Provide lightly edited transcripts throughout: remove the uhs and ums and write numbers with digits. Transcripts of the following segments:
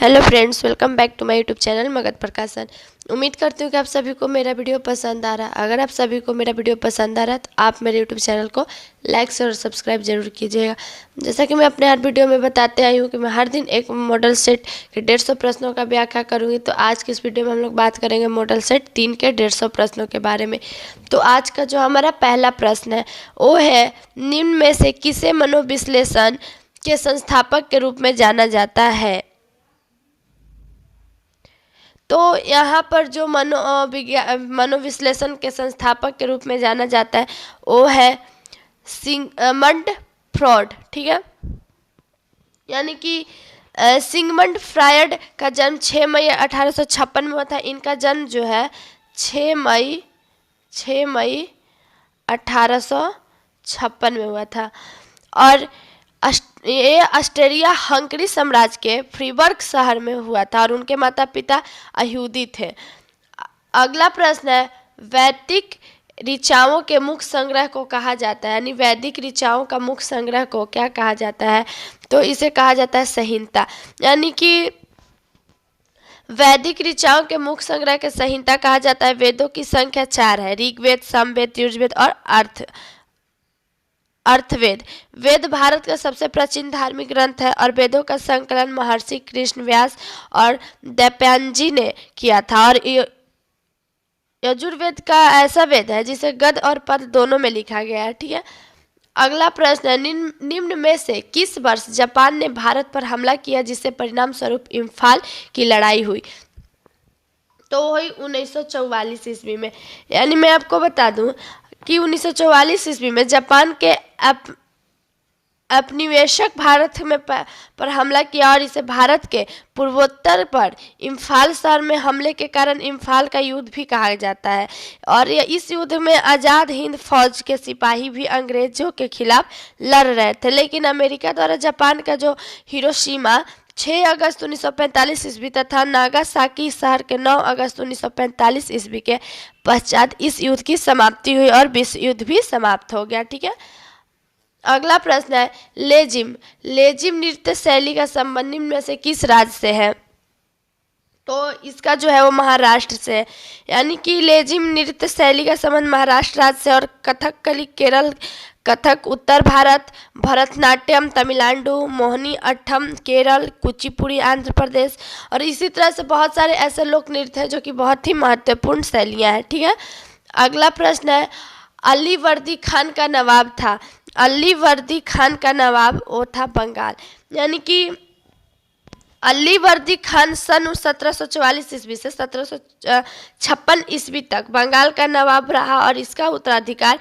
Hello friends, welcome back to my YouTube channel Magadh Prakashan. उम्मीद करती हूँ कि आप सभी को मेरा वीडियो पसंद आ रहा है। अगर आप सभी को मेरा वीडियो पसंद आ रहा है तो आप मेरे यूट्यूब चैनल को लाइक और सब्सक्राइब जरूर कीजिएगा। जैसा कि मैं अपने हर वीडियो में बताते आई हूँ कि मैं हर दिन एक मॉडल सेट के 150 प्रश्नों का व्याख्या करूँगी। तो आज की इस वीडियो में हम लोग बात करेंगे मॉडल सेट 3 के 150 प्रश्नों के बारे में। तो आज का जो हमारा पहला प्रश्न है वो है, निम्न में से किसे मनोविश्लेषण के संस्थापक के रूप में जाना जाता है। तो यहाँ पर जो मनोविश्लेषण के संस्थापक के रूप में जाना जाता है वो है सिगमंड फ्रॉड। ठीक है, यानी कि सिगमंड फ्रायड का जन्म 6 मई 1856 में हुआ था। इनका जन्म जो है 6 मई 1856 में हुआ था और ये ऑस्ट्रिया हंगरी साम्राज्य के फ्रीबर्ग शहर में हुआ था और उनके माता पिता यहूदी थे। अगला प्रश्न है, वैदिक ऋचाओं के मुख्य संग्रह को कहा जाता है, यानी वैदिक ऋचाओं का मुख्य संग्रह को क्या कहा जाता है। तो इसे कहा जाता है संहिता। यानी कि वैदिक ऋचाओं के मुख्य संग्रह के संहिता कहा जाता है। वेदों की संख्या 4 है, ऋग्वेद, सामवेद, यजुर्वेद और अर्थवेद। वेद भारत का सबसे प्राचीन धार्मिक ग्रंथ है और वेदों का संकलन महर्षि कृष्ण व्यास और दैत्यायनजी ने किया था। और यजुर्वेद का ऐसा वेद है जिसे गद्य और पद्य दोनों में लिखा गया है। ठीक है, अगला प्रश्न है, निम्न में से किस वर्ष जापान ने भारत पर हमला किया जिससे परिणाम स्वरूप इम्फाल की लड़ाई हुई। तो वही 1944 ईस्वी में। यानी मैं आपको बता दूं कि 1944 ईस्वी में जापान के उपनिवेशक भारत में पर हमला किया और इसे भारत के पूर्वोत्तर पर इम्फाल शहर में हमले के कारण इम्फाल का युद्ध भी कहा जाता है। और इस युद्ध में आज़ाद हिंद फौज के सिपाही भी अंग्रेजों के खिलाफ लड़ रहे थे, लेकिन अमेरिका द्वारा जापान का जो हिरोशिमा 6 अगस्त 1945 ईस्वी तथा नागासाकी शहर के 9 अगस्त 1945 ईस्वी के पश्चात इस युद्ध की समाप्ति हुई और विश्व युद्ध भी समाप्त हो गया। ठीक है, अगला प्रश्न है, लेजिम नृत्य शैली का संबंध निम्न में से किस राज्य से है। तो इसका जो है वो महाराष्ट्र से है। यानी कि लेजिम नृत्य शैली का संबंध महाराष्ट्र राज्य से और कथकली केरल, कथक उत्तर भारत, भरतनाट्यम तमिलनाडु, मोहिनी अट्टम केरल, कुचिपुड़ी आंध्र प्रदेश और इसी तरह से बहुत सारे ऐसे लोक नृत्य हैं जो कि बहुत ही महत्वपूर्ण शैलियाँ हैं। ठीक है, अगला प्रश्न है, अलीवर्दी खान का नवाब था। अलीवर्दी खान का नवाब वो था बंगाल। यानी कि अलीवर्दी खान सन 1744 ईस्वी से 1756 ईस्वी तक बंगाल का नवाब रहा और इसका उत्तराधिकार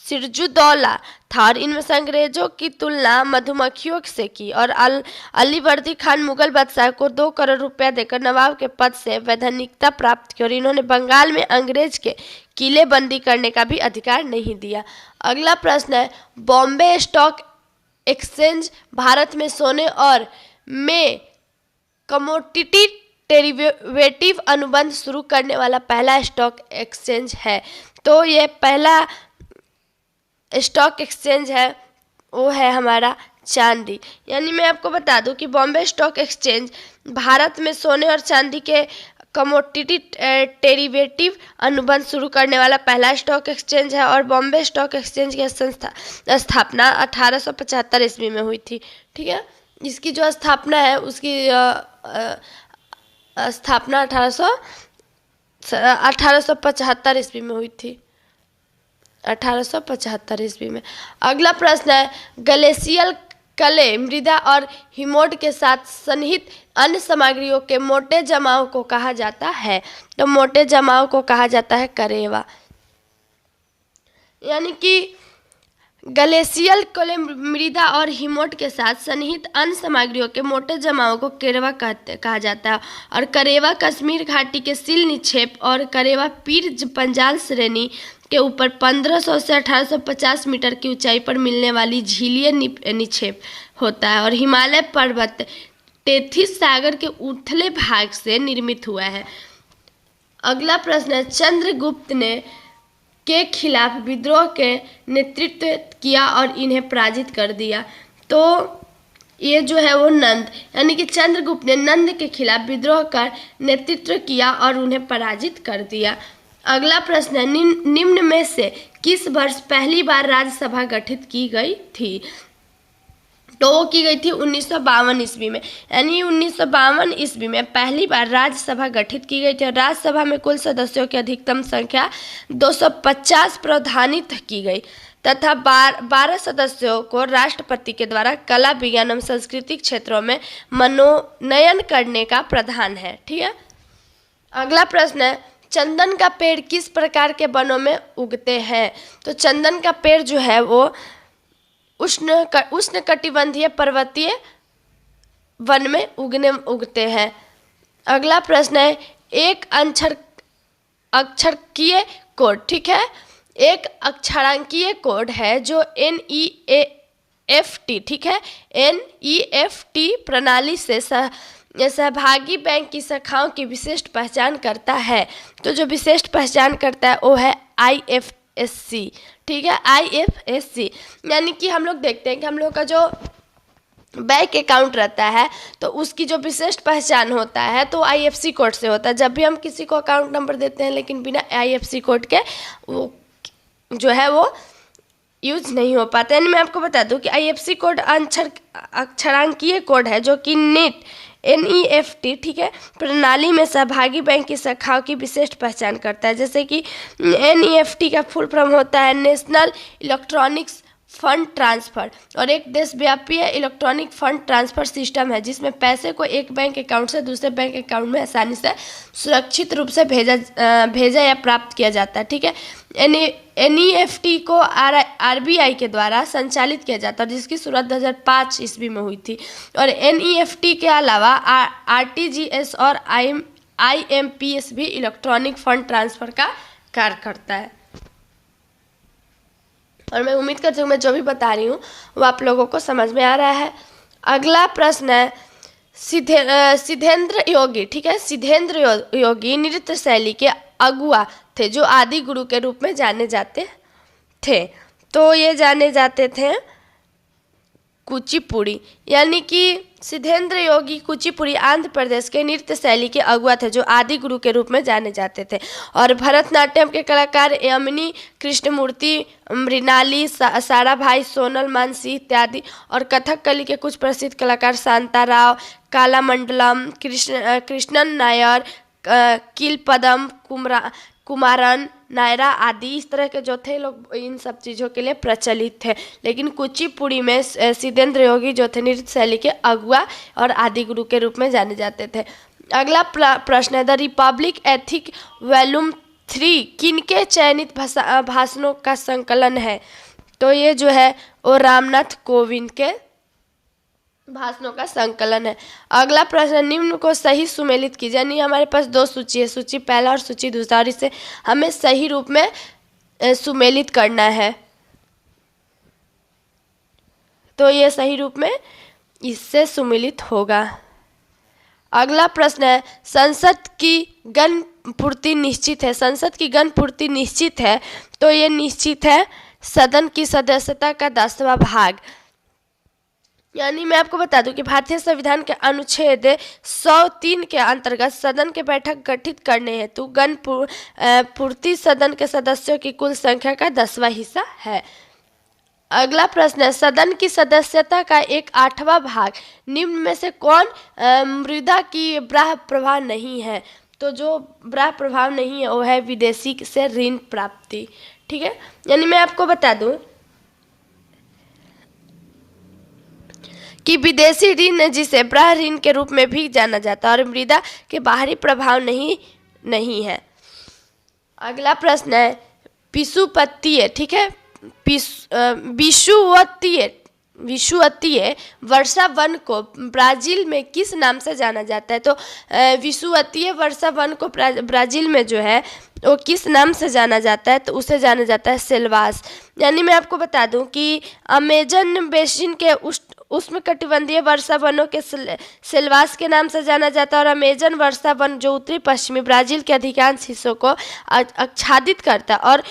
सिरजुद्दौला था और इनमें से अंग्रेजों की तुलना मधुमक्खियों से की। और अलीवर्दी खान मुगल बादशाह को 2 करोड़ रुपया देकर नवाब के पद से वैधानिकता प्राप्त की और इन्होंने बंगाल में अंग्रेज के किले बंदी करने का भी अधिकार नहीं दिया। अगला प्रश्न है, बॉम्बे स्टॉक एक्सचेंज भारत में सोने और में कमोडिटी डेरिवेटिव अनुबंध शुरू करने वाला पहला स्टॉक एक्सचेंज है। तो ये पहला स्टॉक एक्सचेंज है वो है हमारा चांदी। यानी मैं आपको बता दूं कि बॉम्बे स्टॉक एक्सचेंज भारत में सोने और चांदी के कमोडिटी डेरिवेटिव अनुबंध शुरू करने वाला पहला स्टॉक एक्सचेंज है और बॉम्बे स्टॉक एक्सचेंज की स्थापना 1875 ईस्वी में हुई थी। ठीक है, इसकी जो स्थापना है उसकी स्थापना 1875 ईस्वी में हुई थी, 1875 ईस्वी में। अगला प्रश्न है, ग्लेशियल कले मृदा और हिमोड के साथ सन्निहित अन्य सामग्रियों के मोटे जमाव को कहा जाता है। तो मोटे जमाव को कहा जाता है करेवा। यानी कि ग्लेशियल कले मृदा और हिमोड के साथ सन्निहित अन्य सामग्रियों के मोटे जमाव को करेवा कहा जाता है। और करेवा कश्मीर घाटी के सिल निक्षेप और करेवा पीर पंजाल श्रेणी के ऊपर 1500 से 1850 मीटर की ऊंचाई पर मिलने वाली झीलीय निक्षेप होता है और हिमालय पर्वत टेथिस सागर के उथले भाग से निर्मित हुआ है। अगला प्रश्न है, चंद्रगुप्त ने के खिलाफ विद्रोह के नेतृत्व किया और इन्हें पराजित कर दिया। तो ये जो है वो नंद, यानी कि चंद्रगुप्त ने नंद के खिलाफ विद्रोह कर नेतृत्व किया और उन्हें पराजित कर दिया। अगला प्रश्न है, निम्न में से किस वर्ष पहली बार राज्यसभा गठित की गई थी? तो वो की गई थी 1952 ईस्वी में, यानी 1952 ईस्वी में पहली बार राज्यसभा गठित की गई थी। और राज्यसभा में कुल सदस्यों की अधिकतम संख्या 250 प्रावधानित की गई तथा 12 सदस्यों को राष्ट्रपति के द्वारा कला, विज्ञान एवं सांस्कृतिक क्षेत्रों में मनोनयन करने का प्रावधान है। ठीक है। अगला प्रश्न है, चंदन का पेड़ किस प्रकार के वनों में उगते हैं? तो चंदन का पेड़ जो है वो उष्णकटिबंधीय पर्वतीय वन में उगते हैं। अगला प्रश्न है, एक अक्षरांकीय कोड, ठीक है, एक अक्षरांकीय कोड है जो NEFT, ठीक है, NEFT प्रणाली से सहभागी बैंक की शाखाओं की विशिष्ट पहचान करता है। तो जो विशिष्ट पहचान करता है वो है IFSC, ठीक है, IFSC। यानी कि हम लोग देखते हैं कि हम लोग का जो बैंक अकाउंट रहता है तो उसकी जो विशिष्ट पहचान होता है तो IFSC कोड से होता है। जब भी हम किसी को अकाउंट नंबर देते हैं लेकिन बिना IFSC कोड के वो जो है वो यूज नहीं हो पाता। यानी मैं आपको बता दूं कि IFSC कोड अक्षरांकीय कोड है जो कि NEFT, ठीक है, प्रणाली में सहभागी बैंक की शाखाओं की विशिष्ट पहचान करता है। जैसे कि NEFT का फुल फॉर्म होता है नेशनल इलेक्ट्रॉनिक्स फंड ट्रांसफ़र, और एक देशव्यापी इलेक्ट्रॉनिक फंड ट्रांसफ़र सिस्टम है जिसमें पैसे को एक बैंक अकाउंट से दूसरे बैंक अकाउंट में आसानी से सुरक्षित रूप से भेजा या प्राप्त किया जाता है। ठीक है। NEFT को RBI के द्वारा संचालित किया जाता है जिसकी शुरुआत 2005 ईस्वी में हुई थी। और NEFT के अलावा RTGS और IMPS भी इलेक्ट्रॉनिक फंड ट्रांसफ़र का कार्य करता है। और मैं उम्मीद करती हूँ मैं जो भी बता रही हूँ वो आप लोगों को समझ में आ रहा है। अगला प्रश्न है, सिद्धेंद्र योगी, ठीक है, सिद्धेंद्र योगी नृत्य शैली के अगुआ थे जो आदि गुरु के रूप में जाने जाते थे। तो ये जाने जाते थे कुचिपुड़ी, यानी कि सिद्धेंद्र योगी कुचिपुड़ी आंध्र प्रदेश के नृत्य शैली के अगुआ थे जो आदि गुरु के रूप में जाने जाते थे। और भरतनाट्यम के कलाकार यामिनी कृष्णमूर्ति, मृणाली, साराभाई, सोनल मानसी इत्यादि, और कथकली के कुछ प्रसिद्ध कलाकार शांताराव, कालामंडलम, कृष्णन नायर, किलपदम, कुमारन नायरा आदि, इस तरह के जो थे लोग इन सब चीज़ों के लिए प्रचलित थे। लेकिन कुचिपुड़ी में सिद्धेंद्र योगी जो थे नृत्य शैली के अगुआ और आदि गुरु के रूप में जाने जाते थे। अगला प्रश्न है, द रिपब्लिक एथिक वॉल्यूम 3 किनके चयनित भाषणों का संकलन है? तो ये जो है वो रामनाथ कोविंद के भाषणों का संकलन है। अगला प्रश्न, निम्न को सही सुमेलित कीजिए। यानी हमारे पास दो सूची है, सूची पहला और सूची दूसरा, और इसे हमें सही रूप में सुमेलित करना है। तो ये सही रूप में इससे सुमेलित होगा। अगला प्रश्न है, संसद की गणपूर्ति निश्चित है। संसद की गणपूर्ति निश्चित है तो ये निश्चित है सदन की सदस्यता का 10वां भाग। यानी मैं आपको बता दूं कि भारतीय संविधान के अनुच्छेद 103 के अंतर्गत सदन के बैठक गठित करने हेतु गणपूर्ति सदन के सदस्यों की कुल संख्या का 10वां हिस्सा है। अगला प्रश्न है, सदन की सदस्यता का 1/8वां भाग निम्न में से कौन मृदा की बाह्य प्रभाव नहीं है? तो जो बाह्य प्रभाव नहीं है वो है विदेशी से ऋण प्राप्ति। ठीक है। यानी मैं आपको बता दूं कि विदेशी ऋण जिसे बाह्य ऋण के रूप में भी जाना जाता है और मृदा के बाहरी प्रभाव नहीं है। अगला प्रश्न है, विषुवतीय, ठीक है, विषुवतीय वर्षा वन को ब्राजील में किस नाम से जाना जाता है? तो विषुवतीय वर्षा वन को ब्राजील में जो है वो किस नाम से जाना जाता है? तो उसे जाना जाता है सेल्वास। यानी मैं आपको बता दूं कि अमेजन बेसिन के उष्णकटिबंधीय वर्षा वनों के सिलवास के नाम से जाना जाता है। और अमेजन वर्षा वन जो उत्तरी पश्चिमी ब्राजील के अधिकांश हिस्सों को आच्छादित करता है और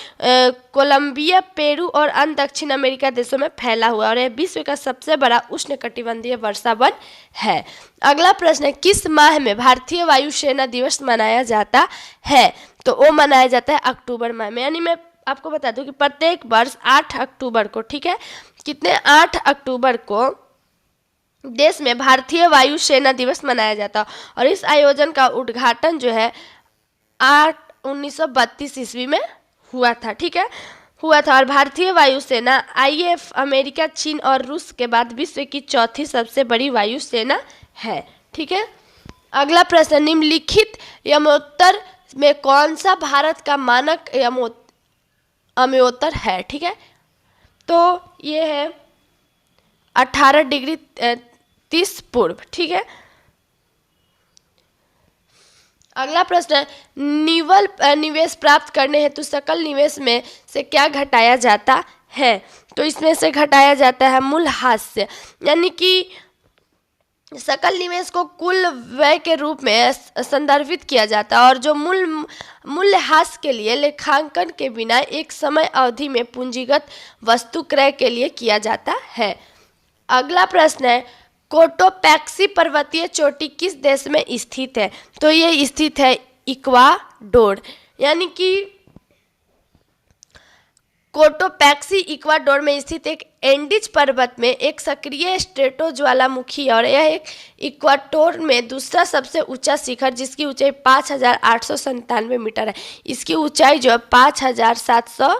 कोलंबिया, पेरू और अन्य दक्षिण अमेरिका देशों में फैला हुआ, और यह विश्व का सबसे बड़ा उष्णकटिबंधीय वर्षा वन है। अगला प्रश्न है, किस माह में भारतीय वायुसेना दिवस मनाया जाता है? तो वो मनाया जाता है अक्टूबर माह में। यानी मैं आपको बता दूं कि प्रत्येक वर्ष 8 अक्टूबर को, ठीक है, कितने 8 अक्टूबर को देश में भारतीय वायुसेना दिवस मनाया जाता। और इस आयोजन का उद्घाटन जो है 1932 ईस्वी में हुआ था, ठीक है, हुआ था। और भारतीय वायुसेना आईएफ अमेरिका, चीन और रूस के बाद विश्व की चौथी सबसे बड़ी वायुसेना है, ठीक है। अगला प्रश्न, निम्नलिखित यमोत्तर में कौन सा भारत का मानक अम्योत्तर है? ठीक है, तो ये है 18 डिग्री 30 पूर्व, ठीक है। अगला प्रश्न है, निवेश प्राप्त करने हेतु सकल निवेश में से क्या घटाया जाता है? तो इसमें से घटाया जाता है मूल्यह्रास, यानी कि सकल निवेश को कुल व्यय के रूप में संदर्भित किया जाता है और जो मूल्यह्रास के लिए लेखांकन के बिना एक समय अवधि में पूंजीगत वस्तु क्रय के लिए किया जाता है। अगला प्रश्न है, कोटोपैक्सी पर्वतीय चोटी किस देश में स्थित है? तो ये स्थित है इक्वाडोर, यानी कि कोटोपैक्सी इक्वाडोर में स्थित एक एंडीज पर्वत में एक सक्रिय स्ट्रेटो ज्वालामुखी है और यह एक इक्वाडोर में दूसरा सबसे ऊंचा शिखर जिसकी ऊंचाई 5,897 मीटर है। इसकी ऊंचाई जो है 5,800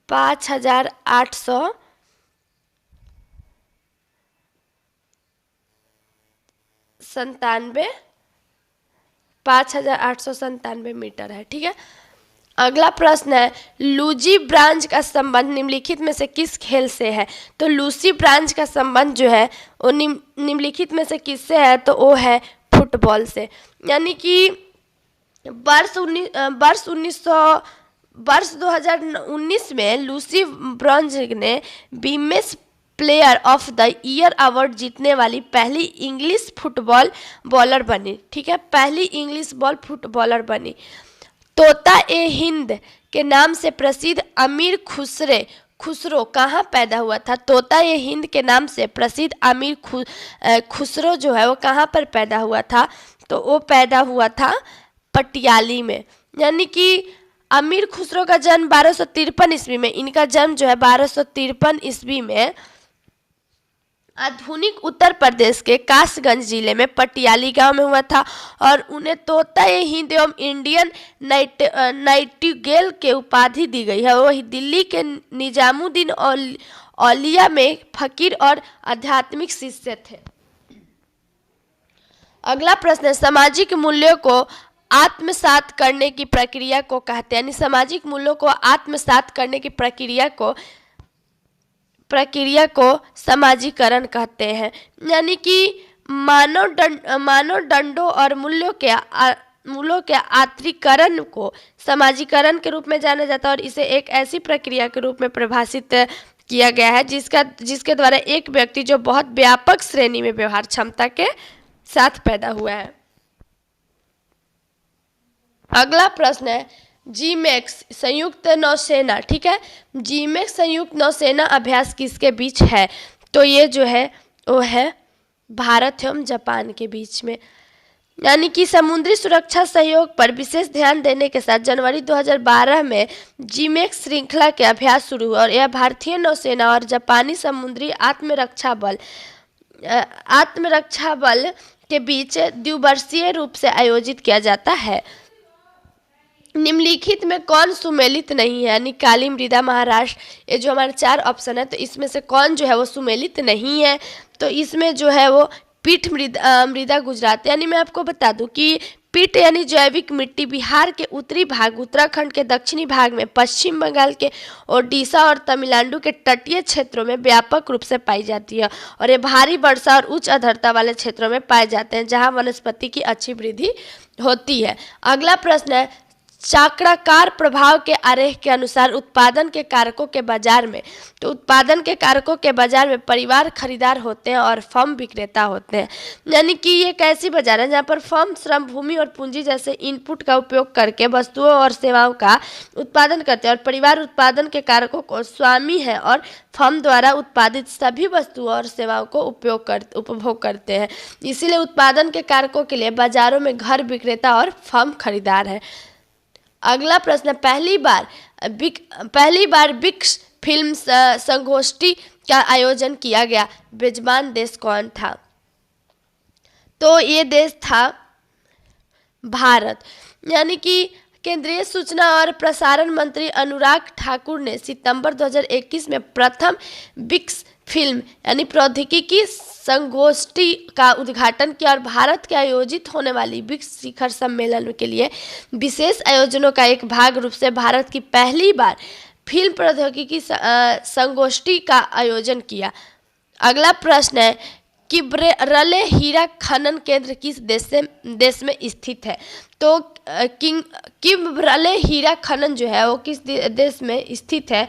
5,897 मीटर है, ठीक है। अगला प्रश्न है, लूसी ब्रांच का संबंध निम्नलिखित में से किस खेल से है? तो लूसी ब्रांच का संबंध जो है वो निम्नलिखित में से किससे है? तो वो है फुटबॉल से, यानी कि वर्ष 2019 में लूसी ब्रांच ने बीमेस player of the year award जीतने वाली पहली इंग्लिश फुटबॉल बॉलर बनी, ठीक है, पहली इंग्लिश फुटबॉलर बनी। तोता ए हिंद के नाम से प्रसिद्ध अमीर खुसरो कहाँ पैदा हुआ था? तोता ए हिंद के नाम से प्रसिद्ध अमीर खुसरो जो है वो कहाँ पर पैदा हुआ था? तो वो पैदा हुआ था पटियाली में, यानी कि अमीर खुसरो का जन्म 1253 ईस्वी में, इनका जन्म जो है 1253 ईस्वी में आधुनिक उत्तर प्रदेश के कासगंज जिले में पटियाली गांव में हुआ था और उन्हें तोता ए हिंद एवं इंडियन नाइटिंगेल के उपाधि दी गई है। वही दिल्ली के निजामुद्दीन औलिया में फकीर और आध्यात्मिक शिष्य थे। अगला प्रश्न, सामाजिक मूल्यों को आत्मसात करने की प्रक्रिया को कहते हैं, यानी सामाजिक मूल्यों को आत्मसात करने की प्रक्रिया को समाजीकरण कहते हैं, यानी कि मानदंडों और मूल्यों के आत्रीकरण को समाजीकरण के रूप में जाना जाता है और इसे एक ऐसी प्रक्रिया के रूप में परिभाषित किया गया है जिसके द्वारा एक व्यक्ति जो बहुत व्यापक श्रेणी में व्यवहार क्षमता के साथ पैदा हुआ है। अगला प्रश्न है, जीमैक्स संयुक्त नौसेना, ठीक है, जीमैक्स संयुक्त नौसेना अभ्यास किसके बीच है? तो ये जो है वो है भारत एवं जापान के बीच में, यानी कि समुद्री सुरक्षा सहयोग पर विशेष ध्यान देने के साथ जनवरी 2012 में जीमैक्स श्रृंखला के अभ्यास शुरू हुआ और यह भारतीय नौसेना और जापानी समुद्री आत्मरक्षा बल के बीच द्विवर्षीय रूप से आयोजित किया जाता है। निम्नलिखित में कौन सुमेलित नहीं है? यानी काली मृदा, महाराष्ट्र, ये जो हमारे 4 ऑप्शन है, तो इसमें से कौन जो है वो सुमेलित नहीं है? तो इसमें जो है वो पीठ मृदा गुजरात, यानी मैं आपको बता दूं कि पीठ यानी जैविक मिट्टी बिहार के उत्तरी भाग, उत्तराखंड के दक्षिणी भाग में, पश्चिम बंगाल के ओडिशा और तमिलनाडु के तटीय क्षेत्रों में व्यापक रूप से पाई जाती है और ये भारी वर्षा और उच्च आर्द्रता वाले क्षेत्रों में पाए जाते हैं जहां वनस्पति की अच्छी वृद्धि होती है। अगला प्रश्न है, चक्राकार प्रभाव के आरेख के अनुसार उत्पादन के कारकों के बाजार में, तो उत्पादन के कारकों के बाजार में परिवार खरीदार होते हैं और फर्म विक्रेता होते हैं। यानी कि ये एक ऐसी बाजार है जहाँ पर फर्म श्रम, भूमि और पूंजी जैसे इनपुट का उपयोग करके वस्तुओं और सेवाओं का उत्पादन करते हैं, और परिवार उत्पादन के कारकों को स्वामी है और फर्म द्वारा उत्पादित सभी वस्तुओं और सेवाओं को उपभोग करते हैं। इसीलिए उत्पादन के कारकों के लिए बाजारों में घर विक्रेता और फर्म खरीदार है। अगला प्रश्न, पहली बार बिक्स फिल्म संगोष्ठी का आयोजन किया गया मेजबान देश कौन था? तो ये देश था भारत। यानी कि केंद्रीय सूचना और प्रसारण मंत्री अनुराग ठाकुर ने सितंबर 2021 में प्रथम बिक्स फिल्म यानी प्रौद्योगिकी संगोष्ठी का उद्घाटन किया और भारत के आयोजित होने वाली बिक्स शिखर सम्मेलन के लिए विशेष आयोजनों का एक भाग रूप से भारत की पहली बार फिल्म प्रौद्योगिकी संगोष्ठी का आयोजन किया। अगला प्रश्न है, किब्बरले हीरा खनन केंद्र किस देश में स्थित है? तो किब्बरले हीरा खनन जो है वो किस देश में स्थित है?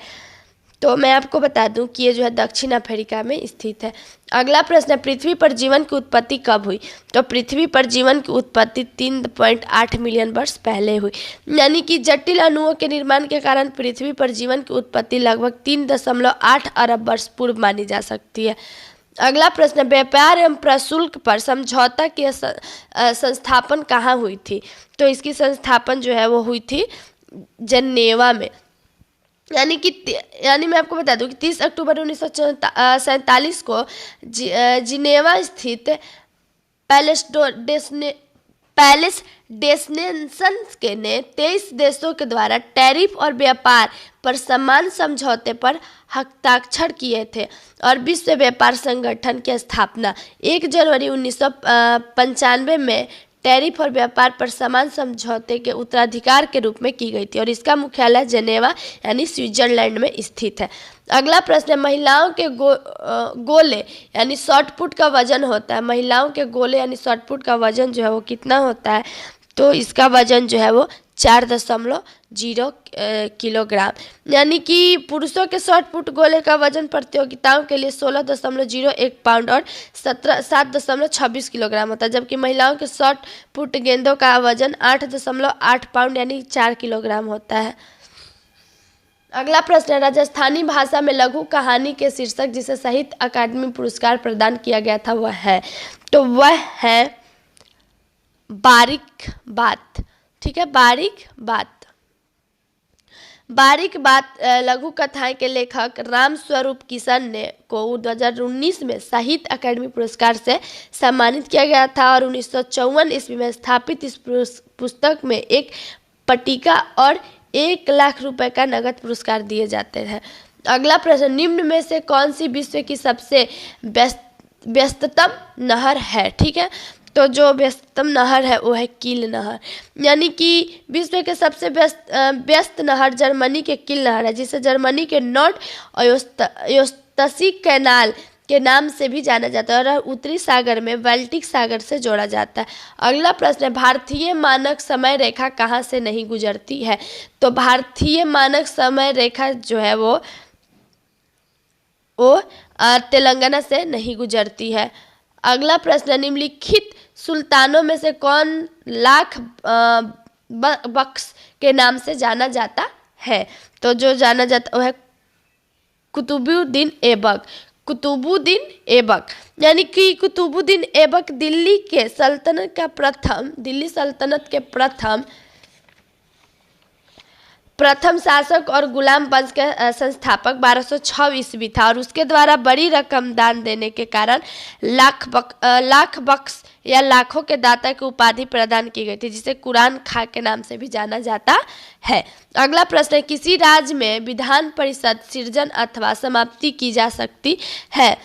तो मैं आपको बता दूं कि ये जो है दक्षिण अफ्रीका में स्थित है। अगला प्रश्न है, पृथ्वी पर जीवन की उत्पत्ति कब हुई? तो पृथ्वी पर जीवन की उत्पत्ति 3.8 मिलियन वर्ष पहले हुई। यानी कि जटिल अणुओं के निर्माण के कारण पृथ्वी पर जीवन की उत्पत्ति लगभग 3.8 अरब वर्ष पूर्व मानी जा सकती है। अगला प्रश्न, व्यापार एवं प्रशुल्क पर समझौता की संस्थापन कहाँ हुई थी? तो इसकी संस्थापन जो है वो हुई थी जनेवा में। यानी मैं आपको बता दूं कि 30 अक्टूबर 1947 को जिनेवा स्थित पैलेस डेस्टिनेशंस के ने 23 देशों के द्वारा टैरिफ और व्यापार पर समान समझौते पर हस्ताक्षर किए थे और विश्व व्यापार संगठन की स्थापना 1 जनवरी 1995 में टैरिफ और व्यापार पर समान समझौते के उत्तराधिकार के रूप में की गई थी और इसका मुख्यालय जेनेवा यानी स्विट्जरलैंड में स्थित है। अगला प्रश्न है, महिलाओं के गोले यानी शॉट पुट का वजन होता है। महिलाओं के गोले यानी शॉट पुट का वजन जो है वो कितना होता है? तो इसका वजन जो है वो 4.0 किलोग्राम। यानी कि पुरुषों के शॉट पुट गोले का वजन प्रतियोगिताओं के लिए 16.01 पाउंड और 7.26 किलोग्राम होता है, जबकि महिलाओं के शॉट पुट गेंदों का वजन 8.8 पाउंड यानी 4 किलोग्राम होता है। अगला प्रश्न है, राजस्थानी भाषा में लघु कहानी के शीर्षक जिसे साहित्य अकादमी पुरस्कार प्रदान किया गया था वह है? तो वह है बारीक बात। ठीक है, बारीक बात लघु कथाएं के लेखक राम स्वरूप किशन ने को 2019 में साहित्य अकादमी पुरस्कार से सम्मानित किया गया था और 1954 ईस्वी में स्थापित इस पुस्तक में एक पट्टिका और 1 लाख रुपए का नगद पुरस्कार दिए जाते हैं। अगला प्रश्न, निम्न में से कौन सी विश्व की सबसे व्यस्ततम नहर है? ठीक है, तो जो व्यस्ततम नहर है वो है कील नहर। यानी कि विश्व के सबसे व्यस्त नहर जर्मनी के कील नहर है, जिसे जर्मनी के नॉर्थ ओयोस्टसी कैनाल के नाम से भी जाना जाता है और उत्तरी सागर में बाल्टिक सागर से जोड़ा जाता है। अगला प्रश्न है, भारतीय मानक समय रेखा कहाँ से नहीं गुजरती है? तो भारतीय मानक समय रेखा जो है वो तेलंगाना से नहीं गुजरती है। अगला प्रश्न, निम्नलिखित सुल्तानों में से कौन लाख बख्श के नाम से जाना जाता है? तो जो जाना जाता है कुतुबुद्दीन ऐबक। यानी कि कुतुबुद्दीन ऐबक दिल्ली सल्तनत के प्रथम शासक और गुलाम वंश के संस्थापक 1206 ईस्वी था और उसके द्वारा बड़ी रकम दान देने के कारण लाख बख्श या लाखों के दाता की उपाधि प्रदान की गई थी, जिसे कुरान खां के नाम से भी जाना जाता है। अगला प्रश्न है, किसी राज्य में विधान परिषद सृजन अथवा समाप्ति की जा सकती है?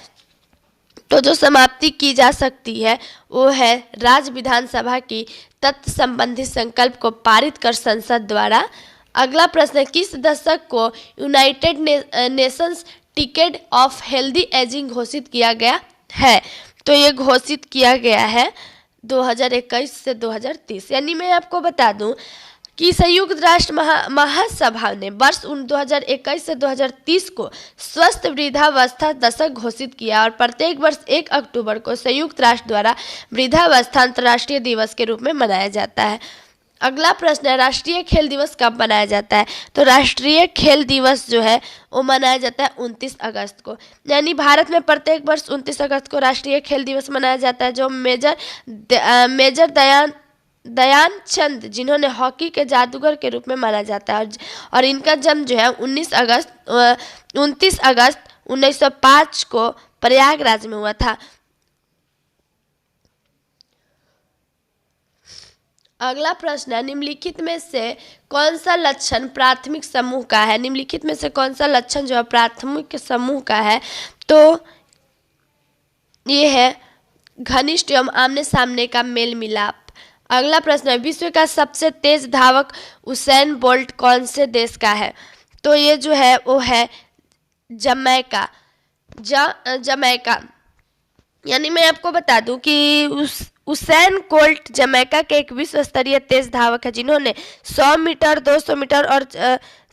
तो जो समाप्ति की जा सकती है वो है राज्य विधानसभा की तत्व संबंधी संकल्प को पारित कर संसद द्वारा। अगला प्रश्न है, किस दशक को United Nations decade of healthy ageing घोषित किया गया है? तो ये घोषित किया गया है 2021 से 2030। यानी मैं आपको बता दूं कि संयुक्त राष्ट्र महासभा ने वर्ष 2021 से 2030 को स्वस्थ वृद्धावस्था दशक घोषित किया और प्रत्येक वर्ष 1 अक्टूबर को संयुक्त राष्ट्र द्वारा वृद्धावस्था अंतर्राष्ट्रीय दिवस के रूप में मनाया जाता है। अगला प्रश्न है, राष्ट्रीय खेल दिवस कब मनाया जाता है? तो राष्ट्रीय खेल दिवस जो है वो मनाया जाता है 29 अगस्त को। यानी भारत में प्रत्येक वर्ष 29 अगस्त को राष्ट्रीय खेल दिवस मनाया जाता है, जो मेजर दयानचंद जिन्होंने हॉकी के जादूगर के रूप में माना जाता है और इनका जन्म जो है 29 अगस्त 1905 को प्रयागराज में हुआ था। अगला प्रश्न है, निम्नलिखित में से कौन सा लक्षण प्राथमिक समूह का है? निम्नलिखित में से कौन सा लक्षण जो है प्राथमिक समूह का है? तो ये है घनिष्ठ एवं आमने सामने का मेल मिलाप। अगला प्रश्न है, विश्व का सबसे तेज धावक उसेन बोल्ट कौन से देश का है? तो ये जो है वो है जमैका। यानी मैं आपको बता दूं कि उसेन बोल्ट जमैका के एक विश्व स्तरीय तेज धावक है, जिन्होंने 100 मीटर, 200 मीटर और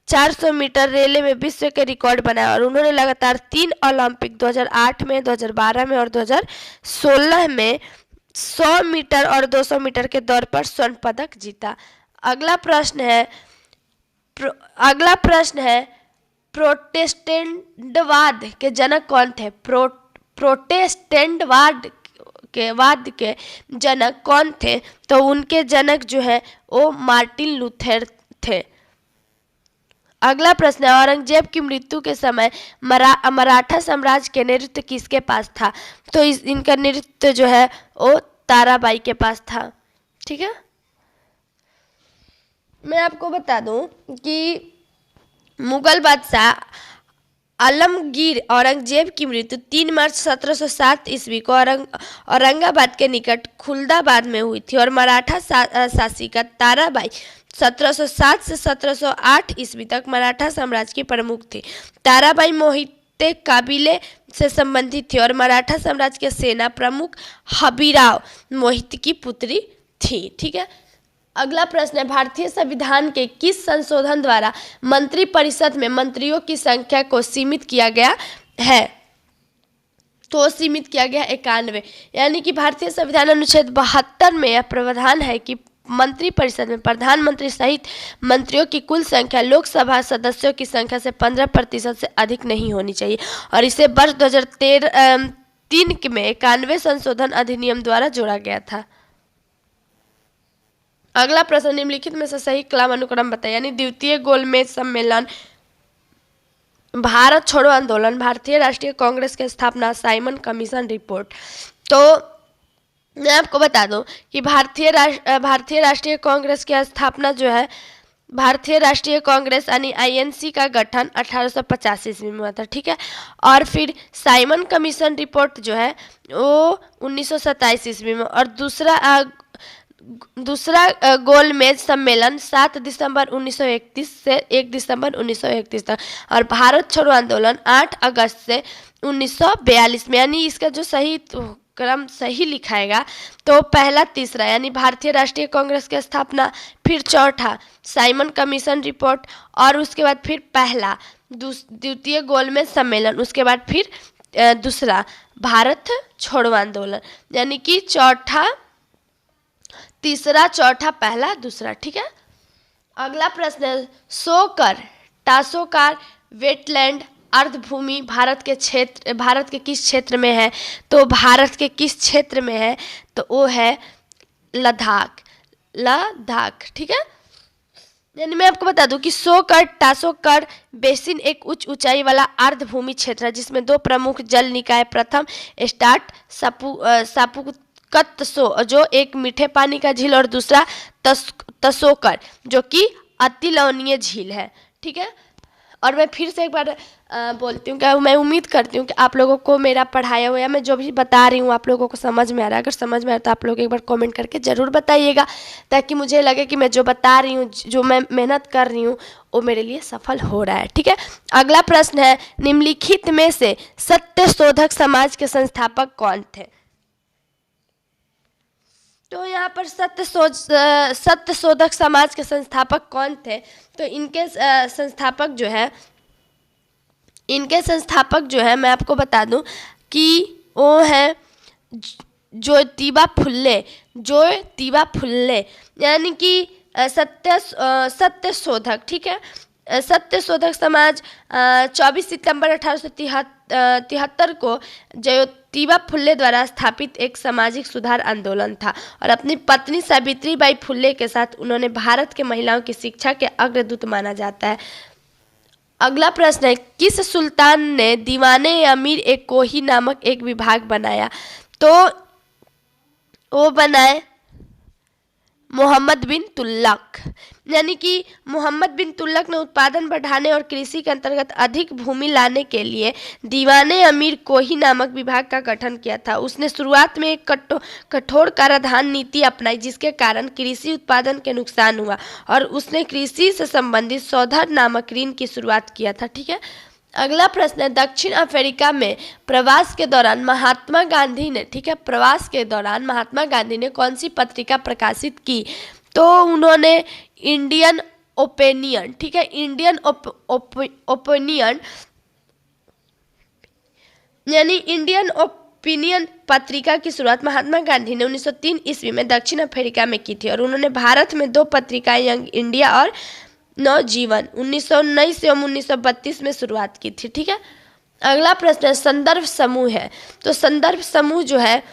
400 मीटर रेले में विश्व के रिकॉर्ड बनाया और उन्होंने लगातार 3 ओलंपिक 2008 में, 2012 में और 2016 में 100 मीटर और 200 मीटर के दौड़ पर स्वर्ण पदक जीता। अगला प्रश्न है प्रोटेस्टेंटवाद के जनक कौन थे? प्रोटेस्टेंटवाद के जनक कौन थे? तो उनके जनक जो है वो मार्टिन लूथर थे। अगला प्रश्न है, औरंगजेब की मृत्यु के समय मराठा साम्राज्य के नेतृत्व किसके पास था? तो इनका नेतृत्व जो है वो ताराबाई के पास था। ठीक है, मैं आपको बता दूं कि मुगल बादशाह आलमगीर औरंगजेब की मृत्यु 3 मार्च 1707 ईस्वी को औरंगाबाद के निकट खुलदाबाद में हुई थी और मराठा शासिका ताराबाई 1707 से 1708 ईस्वी तक मराठा साम्राज्य की प्रमुख थी। ताराबाई मोहिते काबिले से संबंधित थी और मराठा साम्राज्य के सेना प्रमुख हबीराव मोहिते की पुत्री थी। ठीक है, अगला प्रश्न है, भारतीय संविधान के किस संशोधन द्वारा मंत्रिपरिषद में मंत्रियों की संख्या को सीमित किया गया है? तो सीमित किया गया 91। यानी कि भारतीय संविधान अनुच्छेद 72 में यह प्रावधान है कि मंत्रिपरिषद में प्रधानमंत्री सहित मंत्रियों की कुल संख्या लोकसभा सदस्यों की संख्या से 15% से अधिक नहीं होनी चाहिए और इसे वर्ष 2003 में 91 संशोधन अधिनियम द्वारा जोड़ा गया था। अगला प्रश्न, निम्नलिखित में से सही क्रम अनुक्रम बताइए। यानी द्वितीय गोलमेज सम्मेलन, भारत छोड़ो आंदोलन, भारतीय राष्ट्रीय कांग्रेस की स्थापना, साइमन कमीशन रिपोर्ट। तो मैं आपको बता दूं कि भारतीय राष्ट्रीय कांग्रेस की स्थापना जो है, भारतीय राष्ट्रीय कांग्रेस यानी आईएनसी का गठन 1885 ईस्वी में हुआ था। ठीक है, और फिर साइमन कमीशन रिपोर्ट जो है वो 1927 ईस्वी में और दूसरा गोलमेज सम्मेलन 7 दिसंबर 1931 से 1 दिसंबर 1931 तक और भारत छोड़ो आंदोलन 8 अगस्त से 1942 में। यानी इसका जो सही क्रम सही लिखाएगा तो पहला तीसरा, यानी भारतीय राष्ट्रीय कांग्रेस की स्थापना, फिर चौथा साइमन कमीशन रिपोर्ट और उसके बाद फिर पहला द्वितीय गोलमेज सम्मेलन, उसके बाद फिर दूसरा भारत छोड़ो आंदोलन। यानी कि चौथा तीसरा, चौथा, पहला, दूसरा। ठीक है, अगला प्रश्न है, सोकर टासोकार वेटलैंड अर्धभूमि भारत के किस क्षेत्र में है? तो भारत के किस क्षेत्र में है? तो वो है लद्दाख। ठीक है, यानी मैं आपको बता दूं कि सोकर टासोकर बेसिन एक उच्च ऊंचाई वाला अर्धभूमि क्षेत्र है जिसमें 2 प्रमुख जल निकाय, प्रथम स्टार्ट सापुकत्सो जो एक मीठे पानी का झील और दूसरा तसोकर जो कि अति लवणीय झील है। ठीक है, और मैं फिर से एक बार बोलती हूँ कि मैं उम्मीद करती हूँ कि आप लोगों को मेरा पढ़ाया हुआ मैं जो भी बता रही हूँ आप लोगों को समझ में आ रहा है। अगर समझ में आ रहा है तो आप लोग एक बार कमेंट करके ज़रूर बताइएगा ताकि मुझे लगे कि मैं जो बता रही हूँ, जो मैं मेहनत कर रही हूँ वो मेरे लिए सफल हो रहा है। ठीक है, अगला प्रश्न है, निम्नलिखित में से सत्यशोधक समाज के संस्थापक कौन थे? तो यहाँ पर सत्यशोधक समाज के संस्थापक कौन थे? तो इनके संस्थापक जो है मैं आपको बता दूं कि वो हैं ज्योतिबा फुल्ले, यानी कि सत्यशोधक, ठीक है। सत्यशोधक समाज 24 सितंबर 1873 को ज्योतिबा फुल्ले द्वारा स्थापित एक सामाजिक सुधार आंदोलन था और अपनी पत्नी सावित्रीबाई फुल्ले के साथ उन्होंने भारत के महिलाओं की शिक्षा के अग्रदूत माना जाता है। अगला प्रश्न है, किस सुल्तान ने दीवाने अमीर एक कोही नामक एक विभाग बनाया? तो वो बनाए मोहम्मद बिन तुगलक, यानी कि मोहम्मद बिन तुगलक ने उत्पादन बढ़ाने और कृषि के अंतर्गत अधिक भूमि लाने के लिए दीवाने अमीर कोही नामक विभाग का गठन किया था। उसने शुरुआत में एक कठोर कराधान नीति अपनाई, जिसके कारण कृषि उत्पादन के नुकसान हुआ और उसने कृषि से संबंधित सौधर नामक ऋण की शुरुआत किया था, ठीक है। अगला प्रश्न है, दक्षिण अफ्रीका में प्रवास के दौरान महात्मा गांधी ने, ठीक है, प्रवास के दौरान महात्मा गांधी ने कौन सी पत्रिका प्रकाशित की? तो उन्होंने इंडियन ओपिनियन, ठीक है, इंडियन ओपिनियन यानी इंडियन ओपिनियन पत्रिका की शुरुआत महात्मा गांधी ने 1903 ईस्वी में दक्षिण अफ्रीका में की थी और उन्होंने भारत में 2 पत्रिकाएं यंग इंडिया और नवजीवन 1919 एवं 1932 में शुरुआत की थी, ठीक है। अगला प्रश्न है, संदर्भ समूह है। तो संदर्भ समूह जो है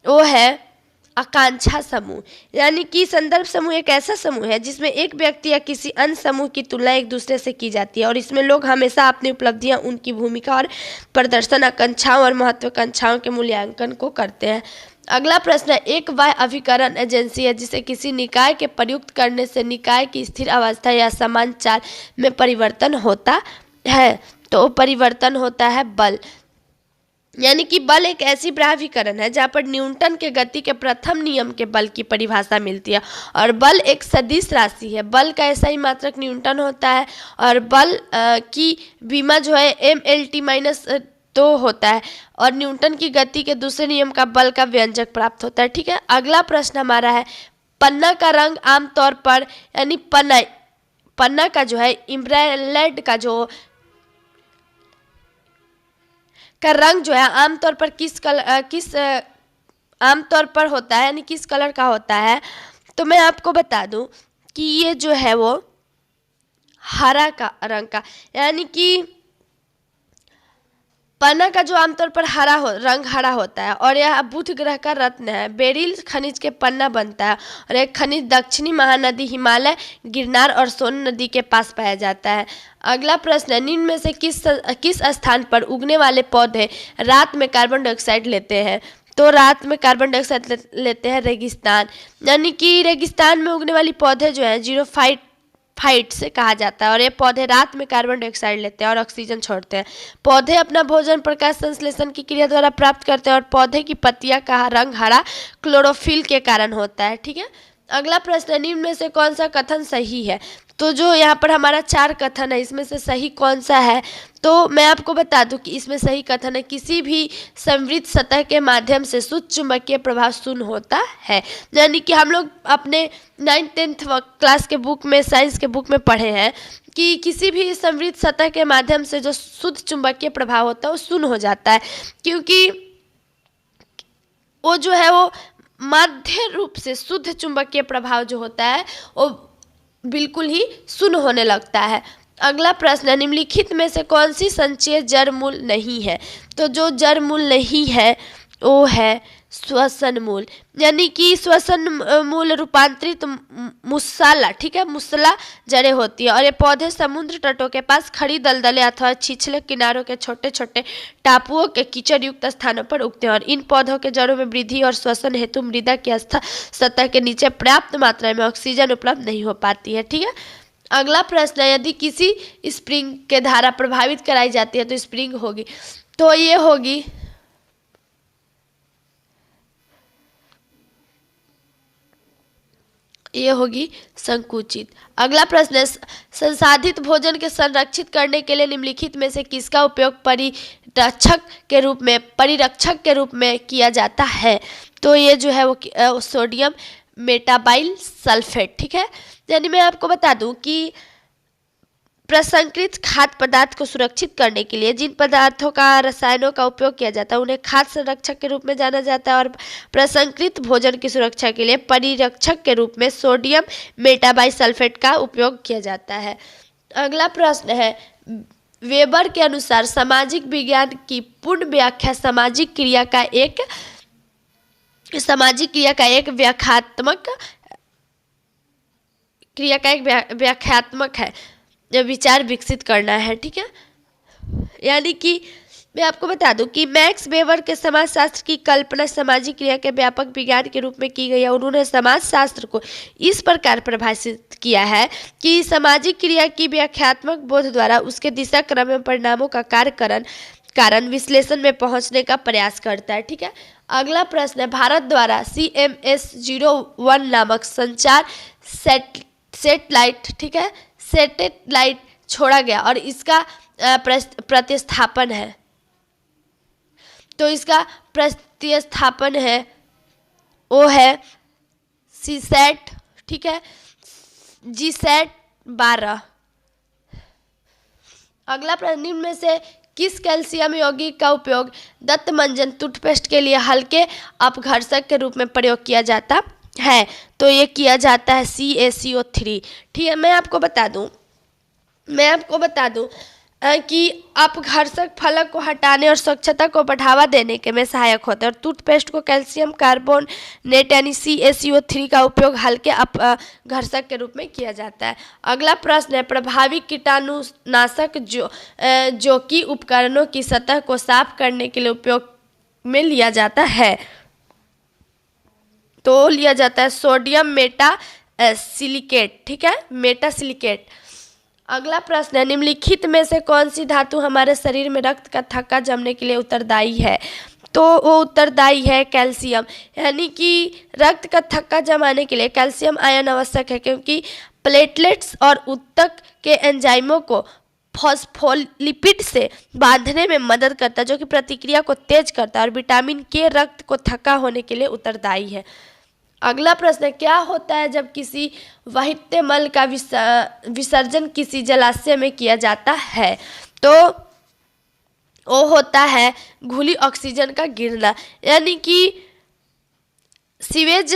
वो है आकांक्षा समूह, यानी कि संदर्भ समूह एक ऐसा समूह है जिसमें एक व्यक्ति या किसी अन्य समूह की तुलना एक दूसरे से की जाती है और इसमें लोग हमेशा अपनी उपलब्धियां, उनकी भूमिका और प्रदर्शन, आकांक्षाओं और महत्वाकांक्षाओं के मूल्यांकन को करते हैं। अगला प्रश्न है, एक बाह्य अभिकरण एजेंसी है जिसे किसी निकाय के प्रयुक्त करने से निकाय की स्थिर अवस्था या समान चाल में परिवर्तन होता है। तो परिवर्तन होता है बल, यानी कि बल एक ऐसी बाह्यीकरण है जहाँ पर न्यूटन के गति के प्रथम नियम के बल की परिभाषा मिलती है और बल एक सदिश राशि है। बल का ऐसा ही मात्रक न्यूटन होता है और बल की विमा जो है mLT-2 होता है और न्यूटन की गति के दूसरे नियम का बल का व्यंजक प्राप्त होता है, ठीक है। अगला प्रश्न हमारा है, पन्ना का रंग आमतौर पर, यानी पन्ना का जो है इम्ब्रेलेड का रंग जो है आमतौर पर आमतौर पर होता है, यानी किस कलर का होता है? तो मैं आपको बता दूं कि ये जो है वो हरा का रंग का, यानी कि पन्ना का जो आमतौर पर रंग हरा होता है और यह बुध ग्रह का रत्न है। बेरिल खनिज के पन्ना बनता है और एक खनिज दक्षिणी महानदी, हिमालय, गिरनार और सोन नदी के पास पाया जाता है। अगला प्रश्न है, निम्न में से किस स्थान पर उगने वाले पौधे रात में कार्बन डाइऑक्साइड लेते हैं? तो रात में कार्बन डाइऑक्साइड लेते हैं रेगिस्तान, यानी कि रेगिस्तान में उगने वाली पौधे जो है जीरोफाइट से कहा जाता है और ये पौधे रात में कार्बन डाइऑक्साइड लेते हैं और ऑक्सीजन छोड़ते हैं। पौधे अपना भोजन प्रकाश संश्लेषण की क्रिया द्वारा प्राप्त करते हैं और पौधे की पत्तियां का रंग हरा क्लोरोफिल के कारण होता है, ठीक है। अगला प्रश्न, निम्न में से कौन सा कथन सही है? तो जो यहाँ पर हमारा 4 कथन है, इसमें से सही कौन सा है? तो मैं आपको बता दूं कि इसमें सही कथन है, किसी भी संवृत सतह के माध्यम से शुद्ध चुंबकीय प्रभाव शून्य होता है। यानी कि हम लोग अपने 9th-10th क्लास के बुक में, साइंस के बुक में पढ़े हैं कि किसी भी संवृत सतह के माध्यम से जो शुद्ध चुंबकीय प्रभाव होता है वो शून्य हो जाता है, क्योंकि वो जो है वो मध्य रूप से शुद्ध चुंबकीय प्रभाव जो होता है वो बिल्कुल ही शून्य होने लगता है। अगला प्रश्न, निम्नलिखित में से कौन सी संचय जड़ मूल नहीं है? तो जो जड़ मूल नहीं है वो है श्वसन मूल, यानी कि श्वसन मूल रूपांतरित मुस्साला, ठीक है, मुस्सला जड़ें होती है और ये पौधे समुद्र तटों के पास खड़ी दलदले अथवा छिछले किनारों के छोटे छोटे टापुओं के कीचड़ युक्त स्थानों पर उगते हैं और इन पौधों के जड़ों में वृद्धि और श्वसन हेतु मृदा की सतह के नीचे पर्याप्त मात्रा में ऑक्सीजन उपलब्ध नहीं हो पाती है, ठीक है। अगला प्रश्न है, यदि किसी स्प्रिंग के धारा प्रभावित कराई जाती है तो स्प्रिंग होगी, तो ये होगी संकुचित। अगला प्रश्न है, संसाधित भोजन के संरक्षित करने के लिए निम्नलिखित में से किसका उपयोग परिरक्षक के रूप में किया जाता है? तो ये जो है वो सोडियम मेटाबाइल सल्फेट, ठीक है। यानी मैं आपको बता दूं कि प्रसंस्कृत खाद्य पदार्थ को सुरक्षित करने के लिए जिन पदार्थों का रसायनों का उपयोग किया जाता है उन्हें खाद्य संरक्षक के रूप में जाना जाता है, और प्रसंस्कृत भोजन की सुरक्षा के लिए परिरक्षक के रूप में सोडियम मेटाबाइसल्फेट का उपयोग किया जाता है। अगला प्रश्न है, वेबर के अनुसार सामाजिक विज्ञान की पूर्ण व्याख्या सामाजिक क्रिया का एक व्याख्यात्मक है, विचार विकसित करना है, ठीक है। यानी कि मैं आपको बता दूं कि मैक्स वेबर के समाजशास्त्र की कल्पना सामाजिक क्रिया के व्यापक विज्ञान के रूप में की गई है। उन्होंने समाजशास्त्र को इस प्रकार परिभाषित किया है कि सामाजिक क्रिया की व्याख्यात्मक बोध द्वारा उसके दिशा क्रम में परिणामों का कारण विश्लेषण में पहुंचने का प्रयास करता है, ठीक है। अगला प्रश्न है, भारत द्वारा CMS-01 नामक संचार सैटेलाइट, ठीक है, सैटेलाइट छोड़ा गया और इसका प्रतिस्थापन है। तो इसका प्रतिस्थापन है वो है CSAT, ठीक है, GSAT-12। अगला प्रश्न, निम्न में से किस कैल्शियम यौगिक का उपयोग दंतमंजन टूथपेस्ट के लिए हल्के अपघर्षक के रूप में प्रयोग किया जाता है? तो ये किया जाता है CaCO3, ठीक है। मैं आपको बता दूं कि अपघर्षक फलक को हटाने और स्वच्छता को बढ़ावा देने के में सहायक होता है, और टूथपेस्ट को कैल्शियम कार्बोनेट यानी CaCO3 का उपयोग हल्के अपघर्षक के रूप में किया जाता है। अगला प्रश्न है, प्रभावी कीटाणुनाशक जो कि उपकरणों की सतह को साफ करने के लिए उपयोग में लिया जाता है, तो लिया जाता है सोडियम मेटासिलिकेट, ठीक है, मेटासिलिकेट। अगला प्रश्न है, निम्नलिखित में से कौन सी धातु हमारे शरीर में रक्त का थक्का जमने के लिए उत्तरदायी है? तो वो उत्तरदायी है कैल्शियम। यानी कि रक्त का थक्का जमाने के लिए कैल्शियम आयन आवश्यक है, क्योंकि प्लेटलेट्स और ऊतक के एंजाइमों को फॉस्फोलिपिड से बांधने में मदद करता है, जो कि प्रतिक्रिया को तेज करता है, और विटामिन के रक्त को थक्का होने के लिए उत्तरदायी है। अगला प्रश्न है, क्या होता है जब किसी वहित मल का विसर्जन किसी जलाशय में किया जाता है? तो वो होता है घुली ऑक्सीजन का गिरना। यानी कि सीवेज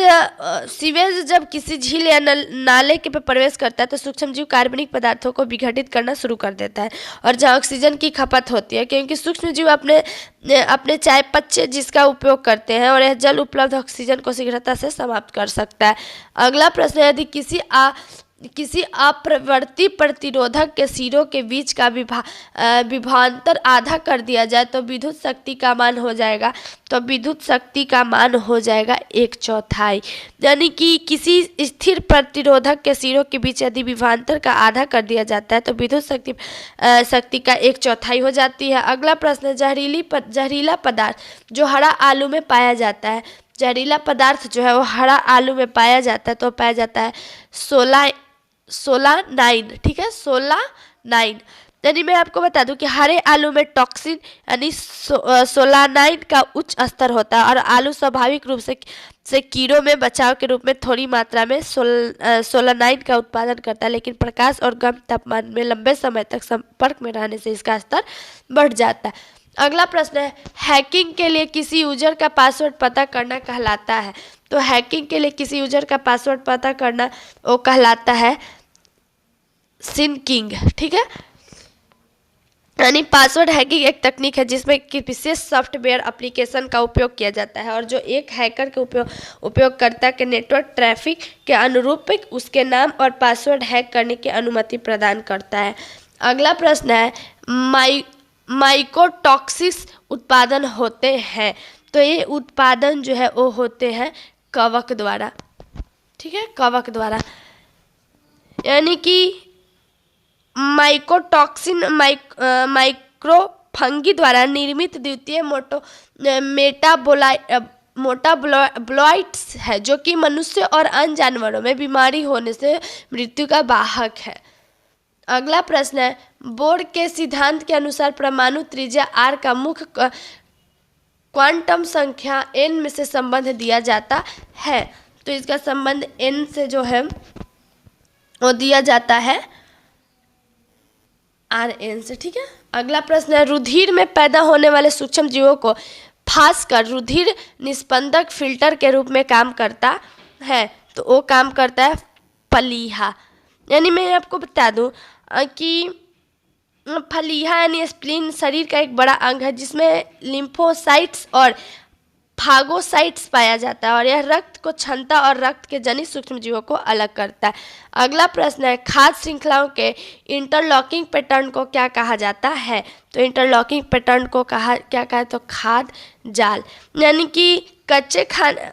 जब किसी झील या नाले के पे प्रवेश करता है तो सूक्ष्मजीव कार्बनिक पदार्थों को विघटित करना शुरू कर देता है, और जहाँ ऑक्सीजन की खपत होती है, क्योंकि सूक्ष्मजीव अपने चयापचय जिसका उपयोग करते हैं, और यह जल उपलब्ध ऑक्सीजन को शीघ्रता से समाप्त कर सकता है। अगला प्रश्न है, यदि किसी अप्रवर्ती प्रतिरोधक के सिरों के बीच का विभवांतर आधा कर दिया जाए तो विद्युत शक्ति का मान हो जाएगा 1/4। यानी कि किसी स्थिर प्रतिरोधक के सिरों के बीच यदि विभवांतर का आधा कर दिया जाता है तो विद्युत शक्ति का 1/4 हो जाती है। अगला प्रश्न है, जहरीला पदार्थ जो हरा आलू में पाया जाता है, जहरीला पदार्थ जो है वो हरा आलू में पाया जाता है, तो पाया जाता है सोलानाइन, ठीक है, सोलानाइन। यानी मैं आपको बता दूं कि हरे आलू में टॉक्सिन यानी सोलानाइन का उच्च स्तर होता है, और आलू स्वाभाविक रूप से कीड़ों में बचाव के रूप में थोड़ी मात्रा में सोलानाइन का उत्पादन करता है, लेकिन प्रकाश और गर्म तापमान में लंबे समय तक संपर्क में रहने से इसका स्तर बढ़ जाता है। अगला प्रश्न है, हैकिंग के लिए किसी यूजर का पासवर्ड पता करना कहलाता है? तो हैकिंग के लिए किसी यूजर का पासवर्ड पता करना वो कहलाता है सिनकिंग, ठीक है। यानी पासवर्ड हैकिंग एक तकनीक है जिसमें कि विशेष सॉफ्टवेयर एप्लीकेशन का उपयोग किया जाता है, और जो एक हैकर के उपयोगकर्ता के नेटवर्क ट्रैफिक के अनुरूप उसके नाम और पासवर्ड हैक करने की अनुमति प्रदान करता है। अगला प्रश्न है, माइकोटॉक्सिस उत्पादन होते हैं, तो ये उत्पादन जो है वो होते हैं कवक द्वारा, ठीक है, कवक द्वारा। यानी कि माइकोटॉक्सिन माइक्रोफंगी द्वारा निर्मित द्वितीय मेटाबोलाइट्स है, जो कि मनुष्य और अन्य जानवरों में बीमारी होने से मृत्यु का वाहक है। अगला प्रश्न है, बोर के सिद्धांत के अनुसार परमाणु त्रिज्या r का मुख्य क्वांटम संख्या n में से संबंध दिया जाता है। तो इसका संबंध n से जो है वो दिया जाता है Rn से, ठीक है। अगला प्रश्न है, रुधिर में पैदा होने वाले सूक्ष्म जीवों को फास कर रुधिर निस्पंदक फिल्टर के रूप में काम करता है। तो वो काम करता है फलीहा। यानी मैं आपको बता दूं कि फलीहा यानी स्प्लीन शरीर का एक बड़ा अंग है जिसमें लिम्फोसाइट्स और फागोसाइट्स पाया जाता है और यह रक्त को क्षमता और रक्त के जनित सूक्ष्म जीवों को अलग करता है। अगला प्रश्न है, खाद्य श्रृंखलाओं के इंटरलॉकिंग पैटर्न को क्या कहा जाता है। तो इंटरलॉकिंग पैटर्न को क्या कहा है, तो खाद्य जाल। यानी कि कच्चे खाने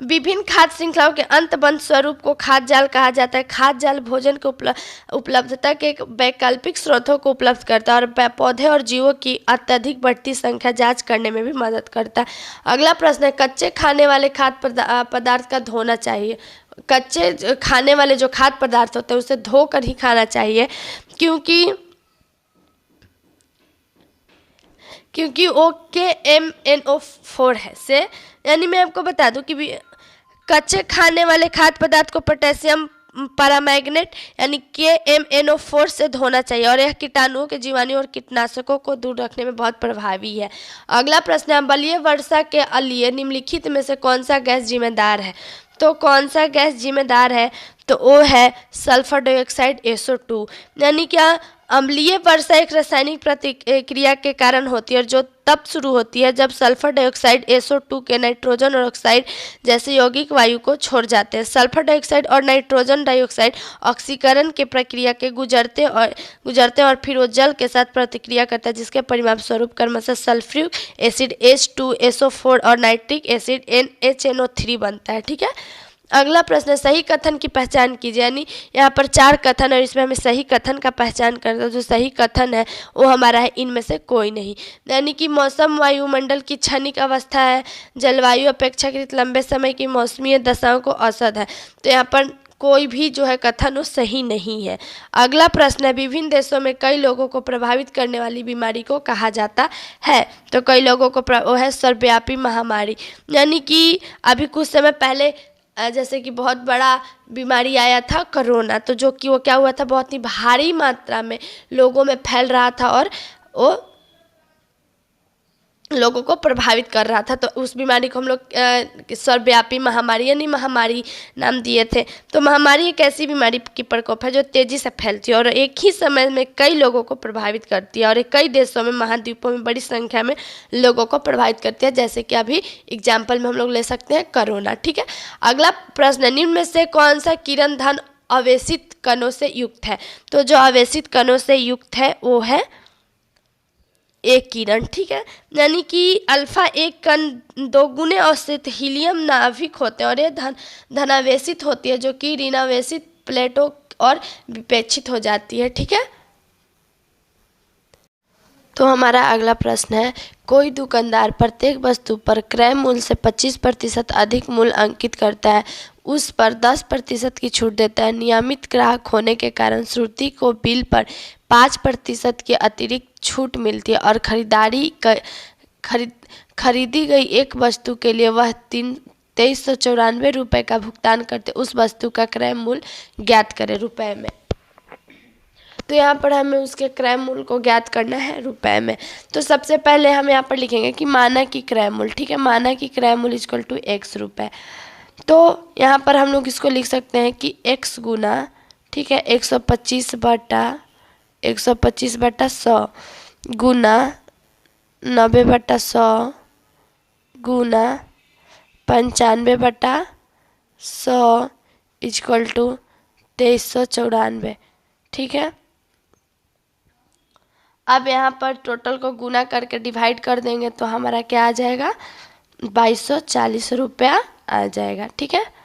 विभिन्न खाद्य श्रृंखलाओं के अंतबंध स्वरूप को खाद्य जाल कहा जाता है। खाद्य जाल भोजन को उपलब्धता के वैकल्पिक स्रोतों को उपलब्ध करता है और पौधे और जीवों की अत्यधिक बढ़ती संख्या जांच करने में भी मदद करता है। अगला प्रश्न है, कच्चे खाने वाले खाद्य पदार्थ का धोना चाहिए। कच्चे खाने वाले जो खाद्य पदार्थ होते हैं उसे धो कर ही खाना चाहिए क्योंकि वो KMNO4 है से। यानी मैं आपको बता दूं कि कच्चे खाने वाले खाद्य पदार्थ को पोटेशियम पैरामैग्नेट यानी KMNO4 से धोना चाहिए और यह कीटाणुओं के जीवाणु और कीटनाशकों को दूर रखने में बहुत प्रभावी है। अगला प्रश्न है, बलीय वर्षा के लिए निम्नलिखित में से कौन सा गैस जिम्मेदार है। तो कौन सा गैस जिम्मेदार है, तो वो है सल्फर डाइऑक्साइड SO2। यानी क्या अम्लीय वर्षा एक रासायनिक प्रतिक्रिया के कारण होती है और जो तब शुरू होती है जब सल्फर डाइऑक्साइड SO2 के नाइट्रोजन और ऑक्साइड जैसे यौगिक वायु को छोड़ जाते हैं। सल्फर डाइऑक्साइड और नाइट्रोजन डाइऑक्साइड ऑक्सीकरण के प्रक्रिया के गुजरते और फिर वो जल के साथ प्रतिक्रिया करता है जिसके परिणाम स्वरूप क्रमशः सल्फ्यूरिक एसिड H2SO4 और नाइट्रिक एसिड NHNO3 बनता है, ठीक है। अगला प्रश्न है, सही कथन की पहचान कीजिए। यानी यहाँ पर 4 कथन है और इसमें हमें सही कथन का पहचान करना है। जो सही कथन है वो हमारा है इनमें से कोई नहीं। यानी कि मौसम वायुमंडल की क्षणिक अवस्था है, जलवायु अपेक्षाकृत लंबे समय की मौसमी दशाओं को औसत है। तो यहाँ पर कोई भी जो है कथन वो सही नहीं है। अगला प्रश्न है, विभिन्न देशों में कई लोगों को प्रभावित करने वाली बीमारी को कहा जाता है। तो कई लोगों को वो है सर्वव्यापी महामारी। यानी कि अभी कुछ समय पहले जैसे कि बहुत बड़ा बीमारी आया था कोरोना, तो जो कि वो क्या हुआ था, बहुत ही भारी मात्रा में लोगों में फैल रहा था और वो लोगों को प्रभावित कर रहा था। तो उस बीमारी को हम लोग सर्वव्यापी महामारी यानी महामारी नाम दिए थे। तो महामारी एक ऐसी बीमारी की प्रकोप है जो तेजी से फैलती है और एक ही समय में कई लोगों को प्रभावित करती है और कई देशों में महाद्वीपों में बड़ी संख्या में लोगों को प्रभावित करती है। जैसे कि अभी एग्जाम्पल में हम लोग ले सकते हैं कोरोना, ठीक है। अगला प्रश्न, निम्न में से कौन सा किरण धन अवेशित कणों से युक्त है। तो जो अवेशित कणों से युक्त है वो है एक किरण, ठीक है। यानी कि अल्फा एक कण 2 गुने अवशित हीलियम नाभिक होते हैं और ये धनावेशित होती है जो कि ऋणावेशित प्लेटों और विपेक्षित हो जाती है, ठीक है। तो हमारा अगला प्रश्न है, कोई दुकानदार प्रत्येक वस्तु पर क्रय मूल्य से 25% अधिक मूल्य अंकित करता है, उस पर 10% की छूट देता है। नियमित ग्राहक होने के कारण श्रुति को बिल पर 5% की अतिरिक्त छूट मिलती है और खरीदी गई एक वस्तु के लिए वह 2394 रुपये का भुगतान करते। उस वस्तु का क्रय मूल्य ज्ञात करें रुपए में। तो यहाँ पर हमें उसके क्रय मूल्य को ज्ञात करना है रुपए में। तो सबसे पहले हम यहाँ पर लिखेंगे कि मानक की क्रय मूल्य, ठीक है। मानक की क्रय मूल्य इक्वल टू x रुपये। तो यहाँ पर हम लोग इसको लिख सकते हैं कि x गुना, ठीक है, 125 बटा 100 गुना 90 बटा 100 गुना 95 बटा 100 इक्वल टू 2394, ठीक है। अब यहाँ पर टोटल को गुना करके डिवाइड कर देंगे तो हमारा क्या आ जाएगा, 2240 रुपया आ जाएगा, ठीक है।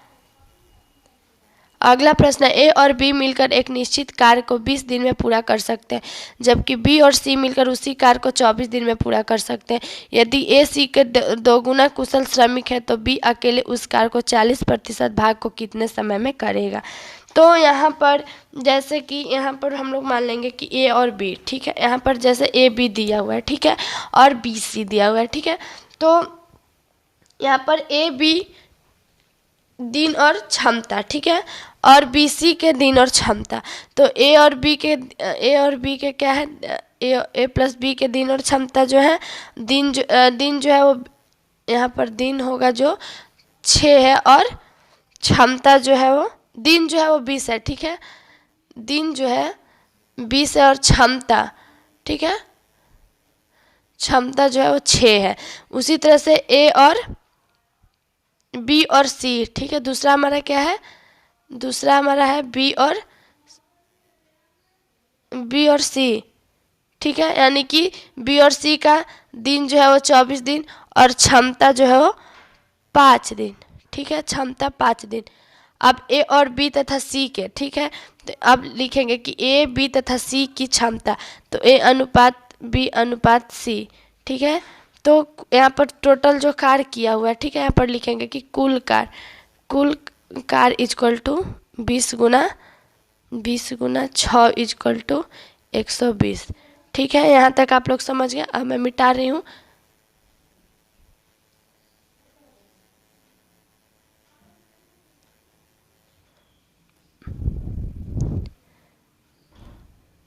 अगला प्रश्न, ए और बी मिलकर एक निश्चित कार्य को 20 दिन में पूरा कर सकते हैं जबकि बी और सी मिलकर उसी कार्य को 24 दिन में पूरा कर सकते हैं। यदि ए सी के दोगुना कुशल श्रमिक है तो बी अकेले उस कार्य को 40% भाग को कितने समय में करेगा। तो यहाँ पर जैसे कि यहाँ पर हम लोग मान लेंगे कि ए और बी, ठीक है, यहाँ पर जैसे ए बी दिया हुआ है, ठीक है, और बी सी दिया हुआ है, ठीक है। तो यहाँ पर ए बी दिन और क्षमता, ठीक है, और बी सी के दिन और क्षमता। तो ए और बी के क्या है, ए प्लस बी के दिन और क्षमता जो है, दिन जो है वो यहाँ पर दिन होगा जो 6 है, और क्षमता जो है वो दिन जो है वो 20 है, ठीक है, दिन जो है 20 है और क्षमता, ठीक है, क्षमता जो है वो 6 है। उसी तरह से ए और बी और सी, ठीक है, दूसरा हमारा क्या है, दूसरा हमारा है बी और सी, ठीक है, यानी कि बी और सी का दिन जो है वो 24 दिन और क्षमता जो है वो 5 दिन, ठीक है, क्षमता 5 दिन। अब ए और बी तथा सी के, ठीक है, तो अब लिखेंगे कि ए बी तथा सी की क्षमता, तो ए अनुपात बी अनुपात सी, ठीक है। तो यहाँ पर टोटल जो कार्य किया हुआ है, ठीक है, यहाँ पर लिखेंगे कि कुल कार्य इजक्वल टू 20 गुना 6 इजक्वल टू 120, ठीक है। यहाँ तक आप लोग समझ गए। अब मैं मिटा रही हूँ।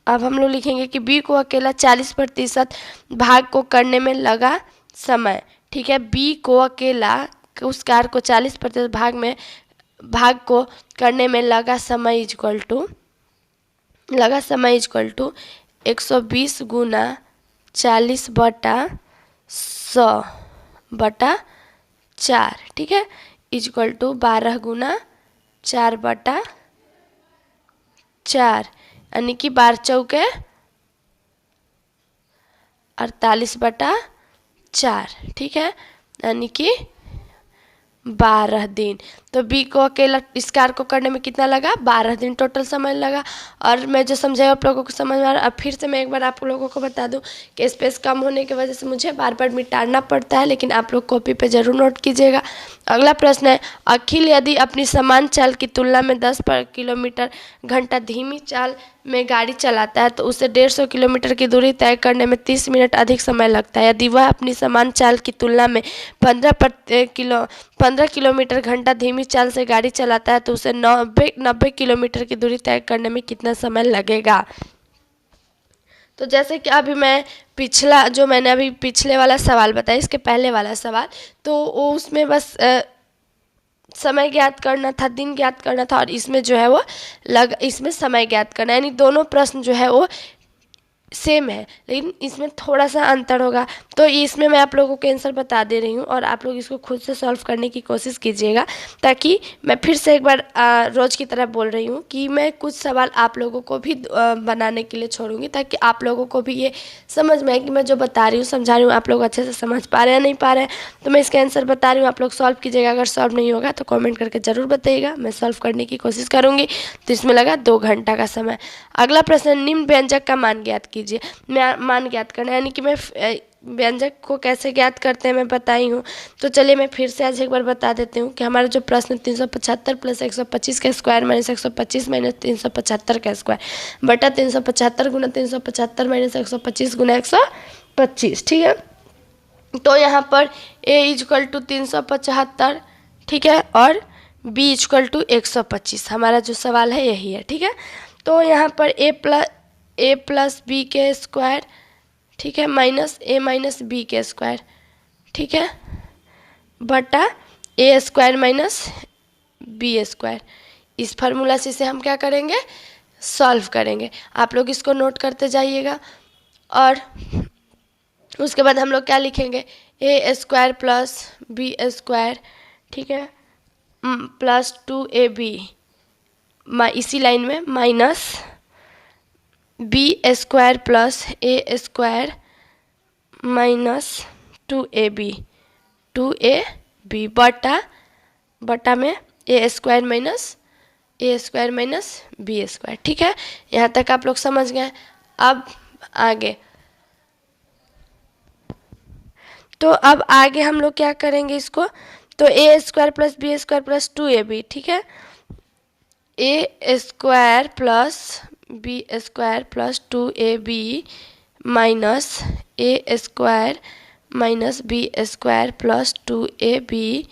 अब हम लोग लिखेंगे कि बी को अकेला 40% भाग को करने में लगा समय, ठीक है, बी को अकेला उस कार्य को 40% भाग को करने में लगा समय इजक्वल टू 120 गुना 40 बटा 100 बटा 4, ठीक है, इजक्वल टू 12 गुना 4 बटा 4, यानी कि 12 चौके 48 बटा 4, ठीक है, यानी कि 12 दिन। तो बी को अकेला इस कार्य को करने में कितना लगा, 12 दिन टोटल समय लगा। और मैं जो समझाया आप लोगों को समझ में आ रहा है। अब फिर से मैं एक बार आप लोगों को बता दूं कि स्पेस कम होने की वजह से मुझे बार बार मिटाना पड़ता है, लेकिन आप लोग कॉपी पे ज़रूर नोट कीजिएगा। अगला प्रश्न है, अखिल यदि अपनी समान चाल की तुलना में 10 किलोमीटर घंटा धीमी चाल में गाड़ी चलाता है तो उसे 150 किलोमीटर की दूरी तय करने में 30 मिनट अधिक समय लगता है। यदि वह अपनी समान चाल की तुलना में 15 किलोमीटर घंटा धीमी चाल से गाड़ी चलाता है तो उसे 90 किलोमीटर की दूरी तय करने में कितना समय लगेगा। तो जैसे कि अभी मैं मैंने अभी पिछले वाला सवाल बताया, इसके पहले वाला सवाल, तो वो उसमें बस समय ज्ञात करना था, दिन ज्ञात करना था, और इसमें जो है वो इसमें समय ज्ञात करना, यानी दोनों प्रश्न जो है वो सेम है, लेकिन इसमें थोड़ा सा अंतर होगा। तो इसमें मैं आप लोगों को आंसर बता दे रही हूँ और आप लोग इसको खुद से सॉल्व करने की कोशिश कीजिएगा, ताकि मैं फिर से एक बार रोज़ की तरह बोल रही हूँ कि मैं कुछ सवाल आप लोगों को भी बनाने के लिए छोड़ूंगी, ताकि आप लोगों को भी ये समझ में आए कि मैं जो बता रही हूँ, समझा रही हूँ, आप लोग अच्छे से समझ पा रहे हैं नहीं पा रहे हैं। तो मैं इसका आंसर बता रही हूँ, आप लोग सॉल्व कीजिएगा। अगर सॉल्व नहीं होगा तो कॉमेंट करके ज़रूर बताइएगा, मैं सॉल्व करने की कोशिश करूँगी। तो इसमें लगा 2 घंटा का समय। अगला प्रश्न, निम्न व्यंजक का मान ज्ञात कीजिए। मान ज्ञात करना, यानी कि मैं व्यंजक को कैसे ज्ञात करते हैं मैं बताई हूँ। तो चलिए मैं फिर से आज एक बार बता देती हूँ कि हमारा जो प्रश्न 375 प्लस 125 का स्क्वायर माइनस 125 माइनस 375 का स्क्वायर बटा 375 गुना 375 माइनस 125 गुना 125, ठीक है। तो यहाँ पर a इजक्वल टू 375, ठीक है, और b इजक्वल टू 125, हमारा जो सवाल है यही है, ठीक है। तो यहाँ पर a प्लस बी के स्क्वायर, ठीक है, माइनस a माइनस बी के स्क्वायर, ठीक है, बटा a square minus B square. इस फार्मूला से हम क्या करेंगे, सॉल्व करेंगे। आप लोग इसको नोट करते जाइएगा। और उसके बाद हम लोग क्या लिखेंगे, a square plus B square, ठीक है, प्लस 2ab, इसी लाइन में minus B square plus A square minus 2ab बटा में ए स्क्वायर माइनस बी स्क्वायर, ठीक है। यहाँ तक आप लोग समझ गए। अब आगे हम लोग क्या करेंगे इसको, तो A square plus B square plus 2ab, ठीक है, A square plus B square plus 2ab minus A square minus B square plus 2ab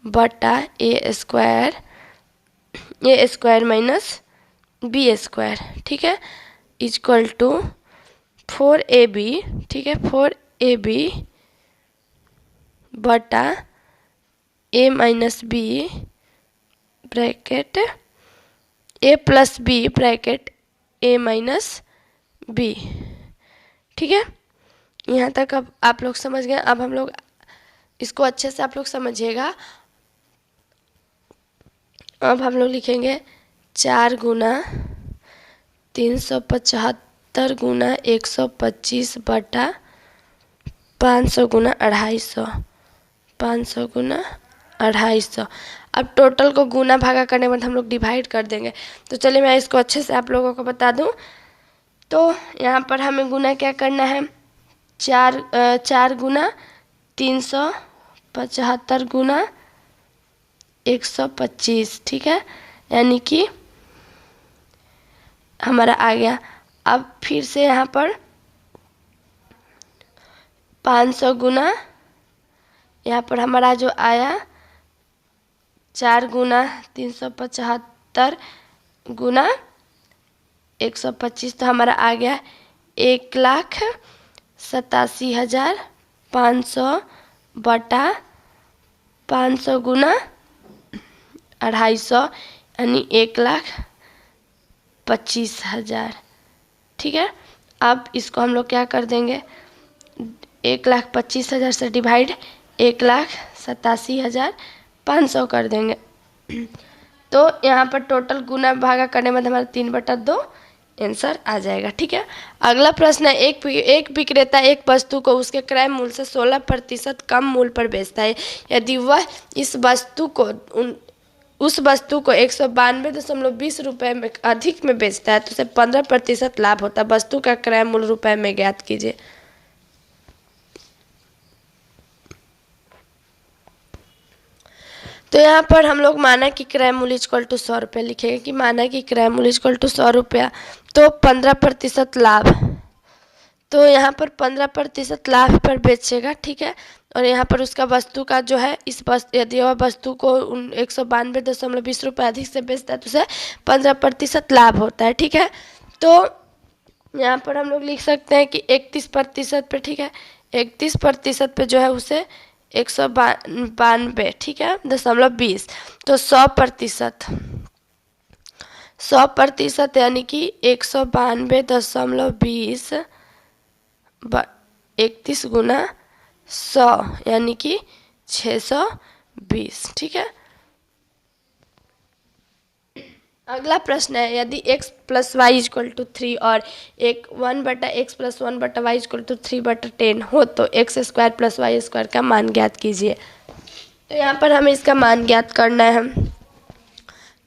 बटा A square minus B square, ठीक है, इक्वल टू 4ab, ठीक है, 4ab बटा A minus B bracket A plus B bracket A minus B, ठीक है। यहाँ तक अब आप लोग समझ गए। अब हम लोग इसको अच्छे से आप लोग समझिएगा। अब हम लोग लिखेंगे 4 गुना 375 गुना 125 बटा 500 गुना 250, 500 गुना 250। अब टोटल को गुना भागा करने के बाद हम लोग डिवाइड कर देंगे। तो चलिए मैं इसको अच्छे से आप लोगों को बता दूं। तो यहाँ पर हमें गुना क्या करना है, 4 गुना 375 गुना 125, ठीक है, यानी कि हमारा आ गया। अब फिर से यहाँ पर 500 गुना, यहाँ पर हमारा जो आया 4 गुना 375 गुना 125, तो हमारा आ गया 1,87,500 बटा 500 गुना 250, यानी 1,25,000, ठीक है। अब इसको हम लोग क्या कर देंगे, 1,25,000 से डिवाइड 1,87,500 कर देंगे। तो यहाँ पर टोटल गुना भागा करने में हमारा 3/2 आंसर आ जाएगा, ठीक है। अगला प्रश्न है, एक विक्रेता एक वस्तु को उसके क्रय मूल्य से 16% कम मूल्य पर बेचता है। यदि वह उस वस्तु को 192.20 रुपये में अधिक में बेचता है तो उसे 15% लाभ होता है। वस्तु का क्रय मूल्य रुपये में ज्ञात कीजिए। तो यहाँ पर हम लोग माना कि क्रय मूल्य इक्वल टू 100 रुपये लिखेंगे, कि माना कि क्रय मूल्य इक्वल टू 100 रुपया, तो 15% लाभ, तो यहाँ पर 15% लाभ पर बेचेगा, ठीक है। और यहाँ पर उसका वस्तु का जो है यदि वह वस्तु को 192.20 रुपये अधिक से बेचता है तो उसे 15% लाभ होता है, ठीक है। तो यहाँ पर हम लोग लिख सकते हैं कि 31% पे, ठीक है, 31% पे जो है उसे 192, ठीक है, 20, तो 100% यानी कि 192.20 31 गुना 100 यानी कि 620, ठीक है। अगला प्रश्न है, यदि x plus Y equal to 3 और 1/x plus 1/y equal to 3/10 हो तो X square plus Y square का मान ज्ञात कीजिए। तो यहाँ पर हमें इसका मान ज्ञात करना है।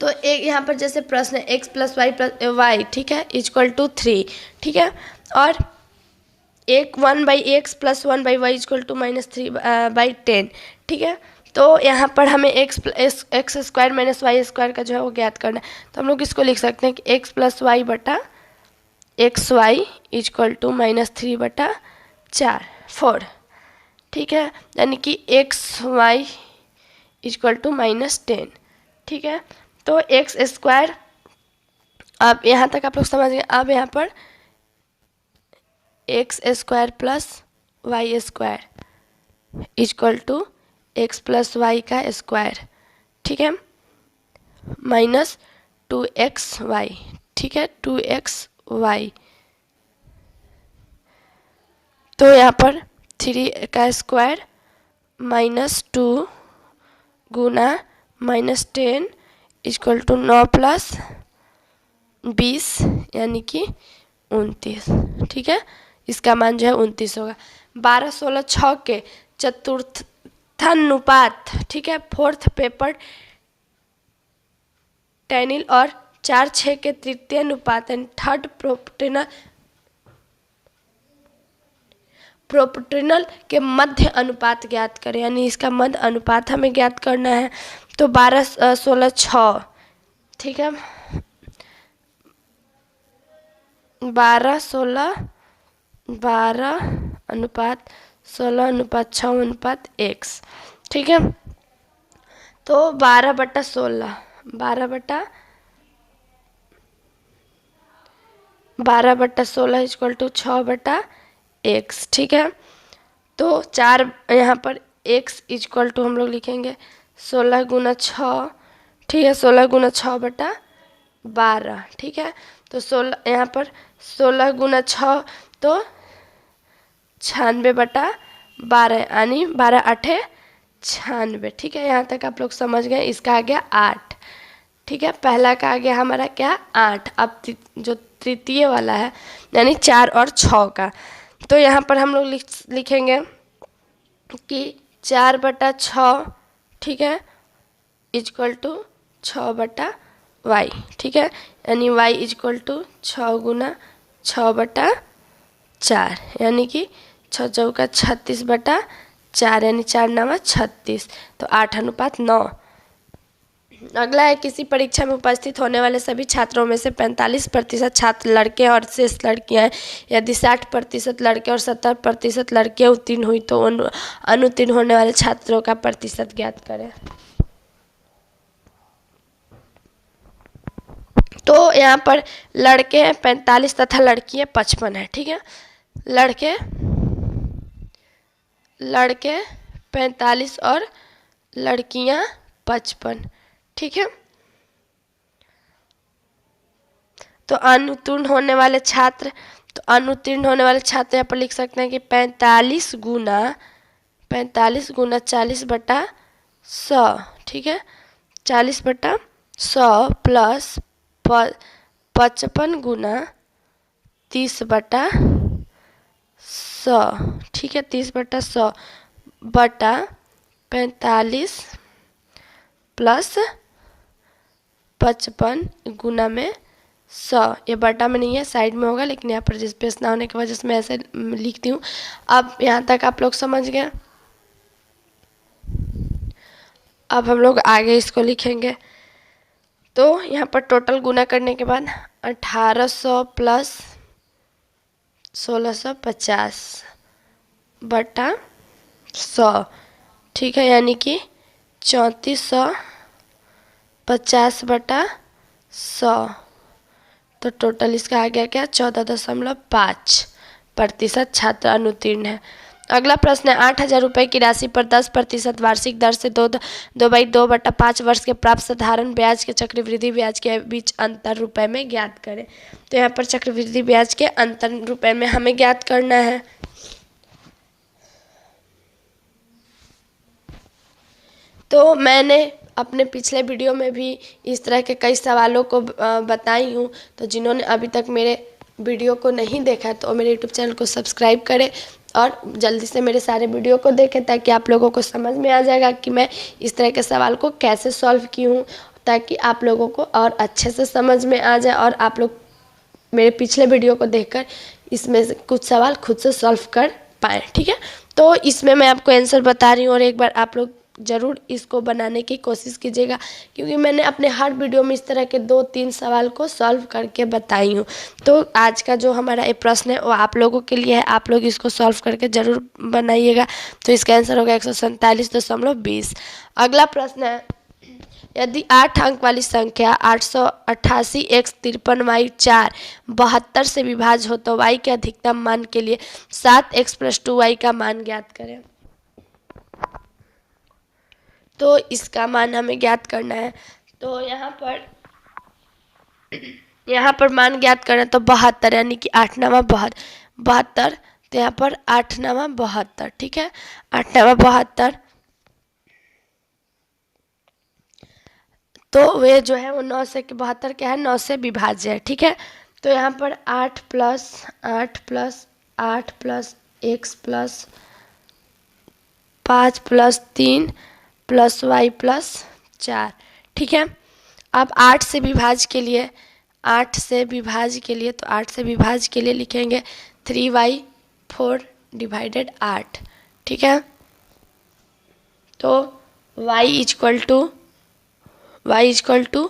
तो एक यहाँ पर जैसे प्रश्न है x प्लस वाई, ठीक है, इक्वल टू 3, ठीक है, और 1/x plus 1/y equal to -3/10, ठीक है। तो यहाँ पर हमें X square minus Y square का जो है वो ज्ञात करना है। तो हम लोग इसको लिख सकते हैं कि एक्स प्लस वाई बटा एक्स वाई इक्वल टू -3/4, ठीक है, यानी कि एक्स वाई इक्वल टू -10, ठीक है। तो एक्स स्क्वायर, अब यहाँ तक आप लोग समझ गए। अब यहाँ पर X square plus Y square equal to X plus Y का स्क्वायर, ठीक है, माइनस 2xy, ठीक है, 2xy। तो यहाँ पर 3 का स्क्वायर -2 गुना -10 इक्वल टू 9 प्लस 20 यानी कि 29, ठीक है। इसका मान जो है 29 होगा। 12, 16, 6 के चतुर्थानुपात, ठीक है, फोर्थ पेपर टेनिल और 4, 6 के तृतीय अनुपात एंड थर्ड प्रोपोर्शनल के मध्य अनुपात ज्ञात करें, यानी इसका मध्य अनुपात हमें ज्ञात करना है। तो 12, 16, 6, ठीक है, 12:16:6:1, ठीक है। तो 12/16, 12/16 इक्वल टू 6/x, ठीक है। तो 4 यहाँ पर x इक्वल टू हम लोग लिखेंगे 16 × 6, ठीक है, 16 × 6/12, ठीक है। तो 16 यहाँ पर 16 × 6 तो 96/12, यानी 12×8 96, ठीक है। यहाँ तक आप लोग समझ गए। इसका आ गया 8, ठीक है। पहला का आ गया हमारा क्या 8। अब जो तृतीय वाला है यानी 4 और 6 का, तो यहाँ पर हम लोग लिखेंगे कि 4/6, ठीक है, इक्वल टू 6/y, ठीक है, यानी y इक्वल टू 6×6/4, यानी कि 6×4 36/4, यानी 4×9 36, तो 8:9। अगला है, किसी परीक्षा में उपस्थित होने वाले सभी छात्रों में से 45% छात्र लड़के और शेष लड़कियां हैं। यदि 60% लड़के और 70% लड़कियां उत्तीर्ण हुई तो अनुत्तीर्ण होने वाले छात्रों का प्रतिशत ज्ञात करें। तो यहाँ पर लड़के हैं 45 तथा लड़कियां 55 है, ठीक है। लड़के 45 और लड़कियां 55, ठीक है। तो अनुत्तीर्ण होने वाले छात्र, यहाँ पर लिख सकते हैं कि 45 × 40/100, ठीक है, 40/100 प्लस 55 × 30/100, ठीक है, 30/100 बटा 45 प्लस 55 गुना में 100। ये बटा में नहीं है, साइड में होगा, लेकिन यहाँ पर स्पेस ना होने की वजह से मैं ऐसे लिखती हूँ। अब यहाँ तक आप लोग समझ गए। अब हम लोग आगे इसको लिखेंगे। तो यहाँ पर टोटल गुना करने के बाद 1800 प्लस 1650 बटा 100, ठीक है, यानी कि 3450/100। तो टोटल इसका आ गया क्या 14.5% छात्र अनुत्तीर्ण है। अगला प्रश्न है, 8000 रुपये की राशि पर 10% वार्षिक दर से 2/2/5 वर्ष के प्राप्त साधारण ब्याज के चक्रवृद्धि ब्याज के बीच अंतर रुपए में ज्ञात करें। तो यहाँ पर चक्रवृद्धि ब्याज के अंतर रुपए में हमें ज्ञात करना है। तो मैंने अपने पिछले वीडियो में भी इस तरह के कई सवालों को बताई हूँ। तो जिन्होंने अभी तक मेरे वीडियो को नहीं देखा तो मेरे यूट्यूब चैनल को सब्सक्राइब करें और जल्दी से मेरे सारे वीडियो को देखें, ताकि आप लोगों को समझ में आ जाएगा कि मैं इस तरह के सवाल को कैसे सॉल्व की हूँ, ताकि आप लोगों को और अच्छे से समझ में आ जाए और आप लोग मेरे पिछले वीडियो को देखकर इसमें से कुछ सवाल खुद से सॉल्व कर पाएँ, ठीक है। तो इसमें मैं आपको आंसर बता रही हूँ और एक बार आप लोग ज़रूर इसको बनाने की कोशिश कीजिएगा, क्योंकि मैंने अपने हर वीडियो में इस तरह के 2-3 सवाल को सॉल्व करके बताई हूँ। तो आज का जो हमारा ये प्रश्न है वो आप लोगों के लिए है, आप लोग इसको सॉल्व करके ज़रूर बनाइएगा। तो इसका आंसर होगा 147.20। अगला प्रश्न है, यदि 8 अंक वाली संख्या 888 x 53y 4 72 से विभाज्य हो तो y के अधिकतम मान के लिए 7x + 2y का मान ज्ञात करें। तो इसका मान हमें ज्ञात करना है। तो यहाँ पर मान ज्ञात करें तो 72, यानी कि 8×9 72, तो यहाँ पर 8×9 72, ठीक है, 8×9 72। तो वे जो है वो 9 से 72 क्या है 9 से विभाज्य है, ठीक है। तो यहाँ पर 8 + 8 + 8 + x + 5 + 3 + y + 4, ठीक है। अब 8 से विभाज्य के लिए तो 8 से विभाज्य के लिए लिखेंगे 3y4 / 8, ठीक है। तो y इक्वल टू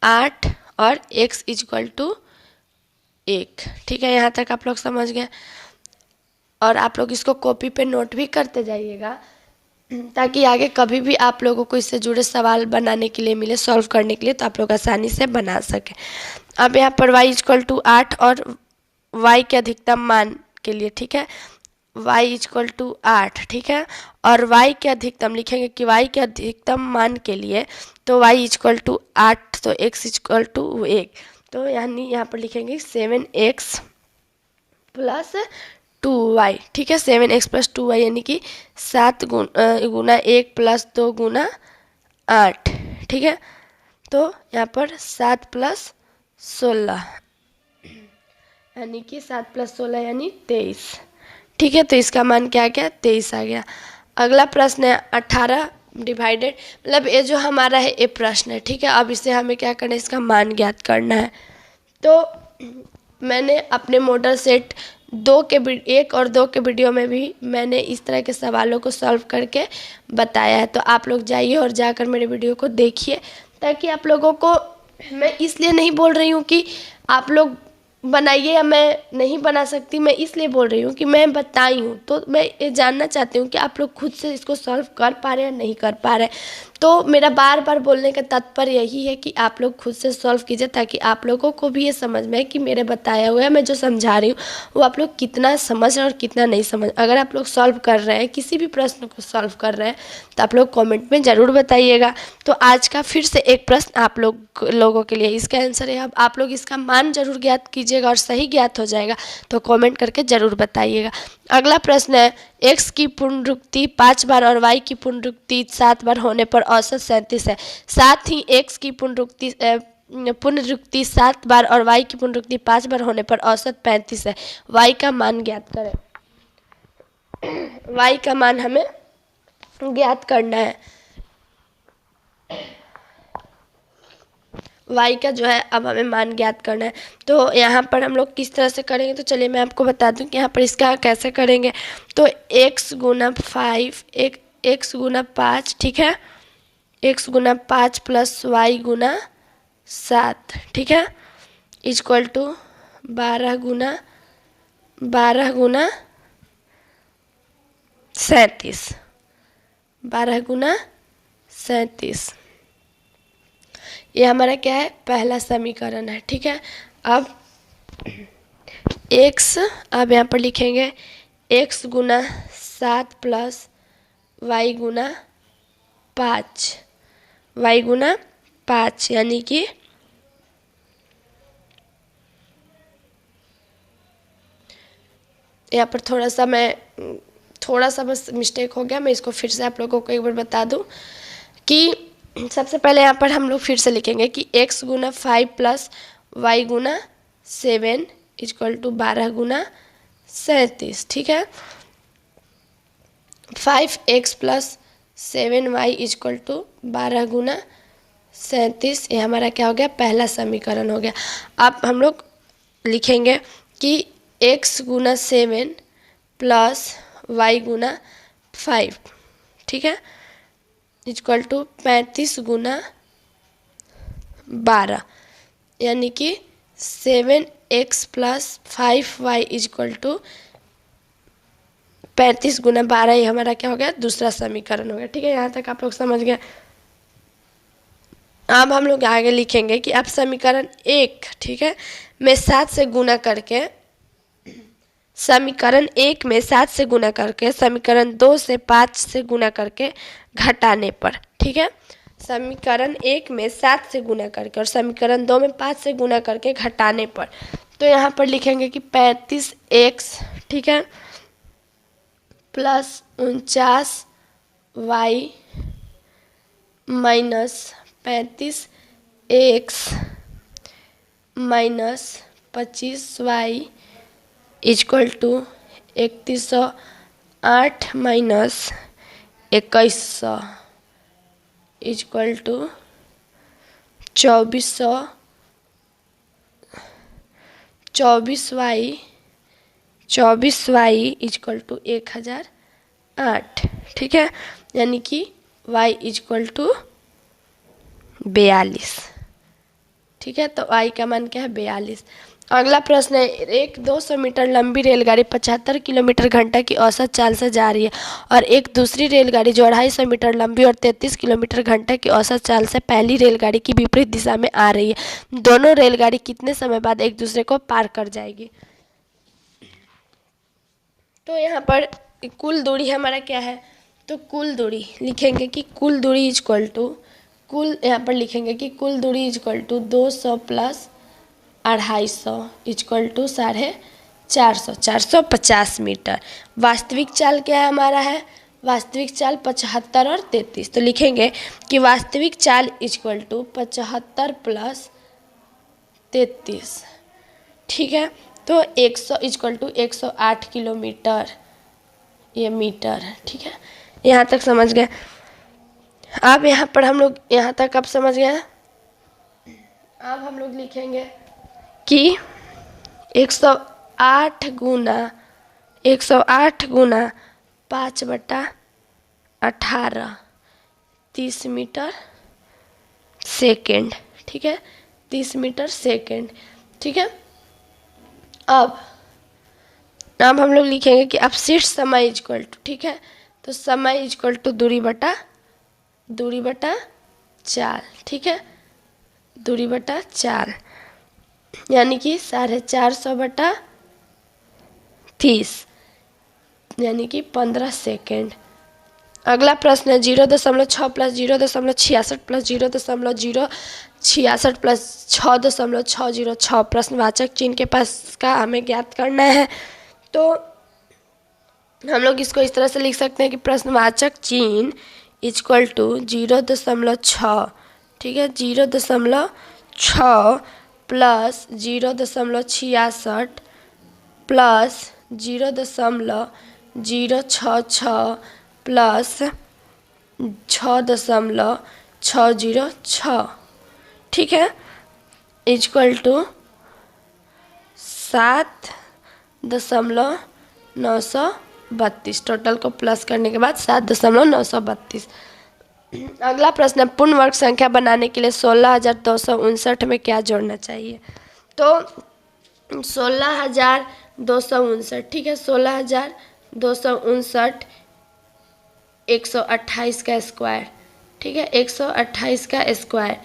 8 और x इक्वल टू 1। ठीक है, यहाँ तक आप लोग समझ गए। और आप लोग इसको कॉपी पे नोट भी करते जाइएगा, ताकि आगे कभी भी आप लोगों को इससे जुड़े सवाल बनाने के लिए मिले, सॉल्व करने के लिए, तो आप लोग आसानी से बना सकें। अब यहाँ पर y इक्वल टू 8 और y के अधिकतम मान के लिए, ठीक है, y इक्वल टू 8, ठीक है, और y के अधिकतम लिखेंगे कि y के अधिकतम मान के लिए, तो y इक्वल टू 8, तो x इक्वल टू 1, तो यानी यहाँ पर लिखेंगे 7x प्लस 2y। ठीक है, 7x प्लस 2y यानी कि 7 गुना 1 प्लस 2 गुना 8। ठीक है, तो यहाँ पर 7 प्लस 16 यानी कि 7 प्लस 16 यानी 23। ठीक है, तो इसका मान क्या आ गया, 23 आ गया। अगला प्रश्न है 18 डिवाइडेड, मतलब ये जो हमारा है ये प्रश्न है। ठीक है, अब इसे हमें क्या करना है, इसका मान ज्ञात करना है। तो मैंने अपने मॉडल सेट 1 और 2 के वीडियो में भी मैंने इस तरह के सवालों को सॉल्व करके बताया है, तो आप लोग जाइए और जाकर मेरे वीडियो को देखिए, ताकि आप लोगों को, मैं इसलिए नहीं बोल रही हूँ कि आप लोग बनाइए या मैं नहीं बना सकती, मैं इसलिए बोल रही हूँ कि मैं बताई हूँ, तो मैं ये जानना चाहती हूँ कि आप लोग खुद से इसको सॉल्व कर पा रहे हैं या नहीं कर पा रहे। तो मेरा बार बार बोलने का तात्पर्य यही है कि आप लोग खुद से सॉल्व कीजिए, ताकि आप लोगों को भी ये समझ में कि मेरे बताया हुआ है, मैं जो समझा रही हूँ वो आप लोग कितना समझ रहे हैं और कितना नहीं समझ। अगर आप लोग सॉल्व कर रहे हैं, किसी भी प्रश्न को सॉल्व कर रहे हैं, तो आप लोग कमेंट में ज़रूर बताइएगा। तो आज का फिर से एक प्रश्न आप लोगों के लिए, इसका आंसर है, अब आप लोग इसका मान जरूर ज्ञात कीजिएगा, और सही ज्ञात हो जाएगा तो कमेंट करके ज़रूर बताइएगा। अगला प्रश्न है, x की पुनरुक्ति 5 बार और y की पुनरुक्ति 7 बार होने पर औसत 37 है। साथ ही x की पुनरुक्ति 7 बार और y की पुनरुक्ति 5 बार होने पर औसत 35 है। y का मान ज्ञात करें। y का मान हमें ज्ञात करना है। y का जो है अब हमें मान ज्ञात करना है। तो यहाँ पर हम लोग किस तरह से करेंगे, तो चलिए मैं आपको बता दूं कि यहाँ पर इसका कैसे करेंगे। तो x गुना 5, x गुना 5, ठीक है, x गुना 5 प्लस y गुना 7, ठीक है, इक्वल टू 12 गुना 37, 12 गुना 37, ये हमारा क्या है, पहला समीकरण है। ठीक है, अब x, अब यहाँ पर लिखेंगे x गुना 7 प्लस y गुना 5, y गुना 5 यानी कि यहाँ पर थोड़ा सा बस मिस्टेक हो गया, मैं इसको फिर से आप लोगों को एक बार बता दूं कि सबसे पहले यहाँ पर हम लोग फिर से लिखेंगे कि x गुना 5 प्लस y गुना 7 इक्वल टू 12 गुना 37। ठीक है, 5x plus 7y equal to 12 गुना 37, ये हमारा क्या हो गया, पहला समीकरण हो गया। अब हम लोग लिखेंगे कि x गुना 7 प्लस y गुना 5, ठीक है, इक्वल टू 35 गुना 12 यानी कि 7x plus 5y equal to 35 गुना 12, ये हमारा क्या हो गया, दूसरा समीकरण हो गया। ठीक है, यहाँ तक आप लोग समझ गए। अब हम लोग आगे लिखेंगे कि अब समीकरण 1, ठीक है, में 7 से गुना करके, समीकरण 1 में 7 से गुना करके समीकरण 2 से 5 से गुना करके घटाने पर, ठीक है, समीकरण 1 में 7 से गुना करके और समीकरण 2 में 5 से गुना करके घटाने पर, तो यहाँ पर लिखेंगे कि 35x, ठीक है, plus 49y minus 35x minus 25y equal to 3108 minus 2100 equal to 24y equal to 1008। ठीक है, यानी कि y इक्वल टू 42। ठीक है, तो y का मान क्या है, 42। अगला प्रश्न है, एक 200 मीटर लंबी रेलगाड़ी 75 किलोमीटर घंटा की औसत चाल से जा रही है और एक दूसरी रेलगाड़ी जो 250 मीटर लंबी और 33 किलोमीटर घंटा की औसत चाल से पहली रेलगाड़ी की विपरीत दिशा में आ रही है। दोनों रेलगाड़ी कितने समय बाद एक दूसरे को पार कर जाएगी? तो यहाँ पर कुल दूरी हमारा क्या है, तो कुल दूरी लिखेंगे कि कुल दूरी इज इक्वल टू, कुल यहाँ पर लिखेंगे कि कुल दूरी is equal to 200 plus 250 equal to 450, 450 metre. वास्तविक चाल क्या है हमारा है, वास्तविक चाल 75 और 33। तो लिखेंगे कि वास्तविक चाल इक्वल टू 75 प्लस 33, ठीक है। तो 100 इक्वल टू 108 किलोमीटर, ये मीटर, ठीक है। यहाँ तक समझ गए? अब यहाँ पर हम लोग यहाँ तक अब समझ गए। अब हम लोग लिखेंगे कि 108 गुना 5/18 30 मीटर सेकेंड, ठीक है, 30 मीटर सेकेंड, ठीक है। अब हम लोग लिखेंगे कि अपशिष्ट समय इक्वल टू, ठीक है, तो समय इक्वल टू दूरी बटा चाल, ठीक है, दूरी बटा चाल, यानी कि 450/30 यानी कि 15 सेकेंड। अगला प्रश्न है 0.6 प्लस 0.66 प्लस 0.066 प्लस 6.606। प्रश्नवाचक चिन्ह के पास का हमें ज्ञात करना है। तो हम लोग इसको इस तरह से लिख सकते हैं कि प्रश्नवाचक चिन्ह इक्वल टू 0.6, ठीक है, 0.6 प्लस 0.66 प्लस 0.066 प्लस 6.606, ठीक है, इक्वल टू 7.932। टोटल को प्लस करने के बाद 7.932। अगला प्रश्न है, पूर्ण वर्ग संख्या बनाने के लिए 16,259 में क्या जोड़ना चाहिए? तो 16,259, ठीक है, 16,259 128 का स्क्वायर, ठीक है, 128 का स्क्वायर।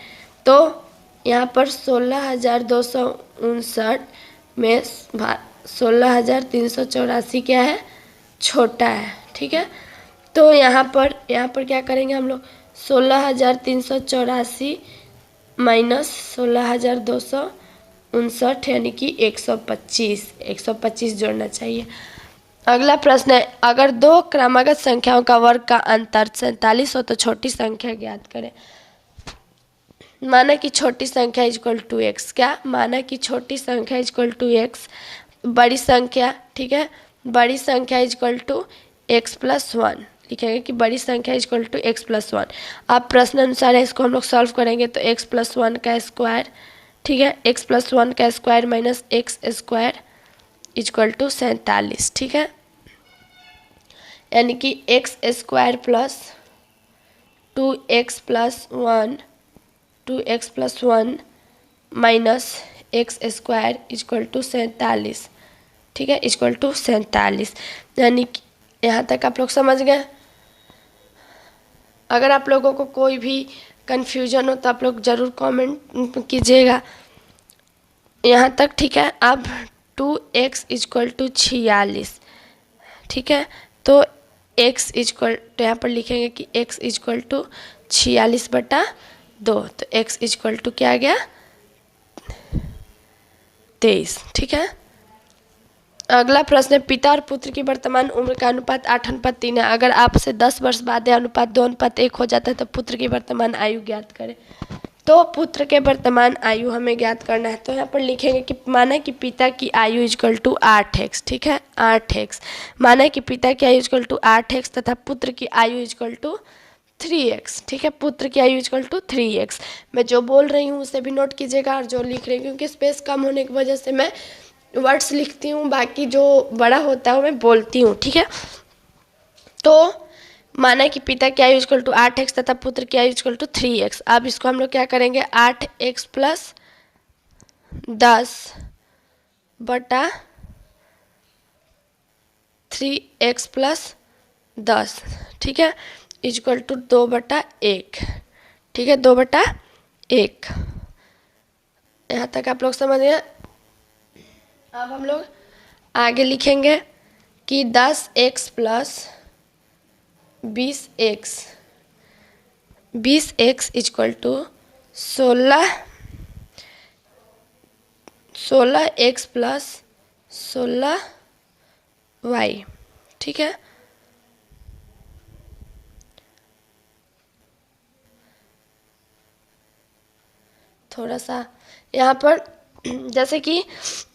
तो यहाँ पर 16,259 में 16,384 क्या है, छोटा है, ठीक है। तो यहाँ पर क्या करेंगे हम लोग, 16,384 माइनस 16,259 यानी कि 125 जोड़ना चाहिए। अगला प्रश्न है, अगर दो क्रमागत संख्याओं का वर्ग का अंतर 47 हो तो छोटी संख्या ज्ञात करें। माना कि छोटी संख्या इक्वल टू एक्स, क्या माना कि छोटी संख्या इक्वल टू एक्स, बड़ी संख्या, ठीक है, बड़ी संख्या इक्वल टू एक्स प्लस 1, लिखेंगे कि बड़ी संख्या इक्वल टू एक्स प्लस 1। अब प्रश्न अनुसार है, इसको हम लोग सॉल्व करेंगे तो एक्स प्लस 1 का स्क्वायर, ठीक है, एक्स प्लस 1 का square minus X square equal to 47, ठीक है, यानी कि X square plus 2x plus 1 minus X square equal to 47, ठीक है, इक्वल टू 47। यानी कि यहाँ तक आप लोग समझ गए। अगर आप लोगों को कोई भी कन्फ्यूजन हो तो आप लोग ज़रूर कमेंट कीजिएगा यहाँ तक, ठीक है। अब 2x इक्वल टू 46, ठीक है, तो x इक्वल, तो यहाँ पर लिखेंगे कि x इक्वल टू 46/2, तो x इक्वल टू क्या आ गया, 23, ठीक है। अगला प्रश्न है, पिता और पुत्र की वर्तमान उम्र का अनुपात 8:3 है। अगर आपसे 10 वर्ष बाद यह अनुपात 2:1 हो जाता है तो पुत्र की वर्तमान आयु ज्ञात करें। तो पुत्र के वर्तमान आयु हमें ज्ञात करना है। तो यहाँ पर लिखेंगे कि माना कि पिता की आयु इक्वल टू 8x, ठीक है, 8x, माना कि पिता की आयु इक्वल टू 8x तथा पुत्र की आयु इक्वल टू 3x, ठीक है, पुत्र की आयु इक्वल टू 3x। मैं जो बोल रही हूँ उसे भी नोट कीजिएगा और जो लिख रही हूँ, क्योंकि स्पेस कम होने की वजह से मैं वर्ड्स लिखती हूँ, बाकी जो बड़ा होता है वो मैं बोलती हूँ, ठीक है। तो माना कि पिता की आयु इक्वल टू 8x तथा पुत्र की आयु इक्वल टू 3x। अब इसको हम लोग क्या करेंगे, 8x प्लस 10 बटा 3x+10, ठीक है, इक्वल टू 2/1, ठीक है, 2/1। यहाँ तक आप लोग समझ गए। अब हम लोग आगे लिखेंगे कि 10x+20x, 20x equal to 16x+16y, ठीक है। थोड़ा सा यहाँ पर जैसे कि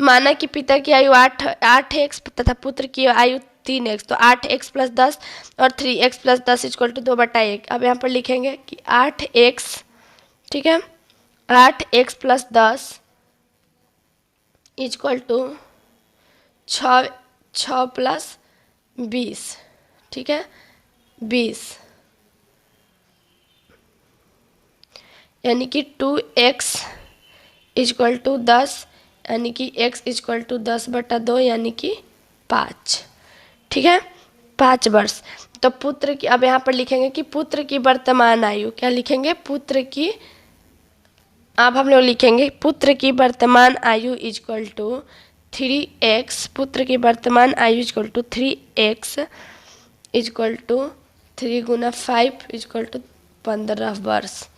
माना कि पिता की आयु 8x तथा पुत्र की आयु 3x, तो 8x+10 और 3x+10 इक्वल टू 2/1। अब यहाँ पर लिखेंगे कि 8x, ठीक है, 8x+10 इक्वल टू 6+20, ठीक है, 20, यानी कि 2x इक्वल टू 10, यानी कि x इक्वल टू 10/2, यानी कि 5, ठीक है, 5 वर्ष। तो पुत्र की, अब यहाँ पर लिखेंगे कि पुत्र की वर्तमान आयु, क्या लिखेंगे, पुत्र की, अब हम लोग लिखेंगे पुत्र की वर्तमान आयु इक्वल टू 3x, पुत्र की वर्तमान आयु equal to 3x equal to 3 गुना 5 इक्वल टू 15 वर्ष।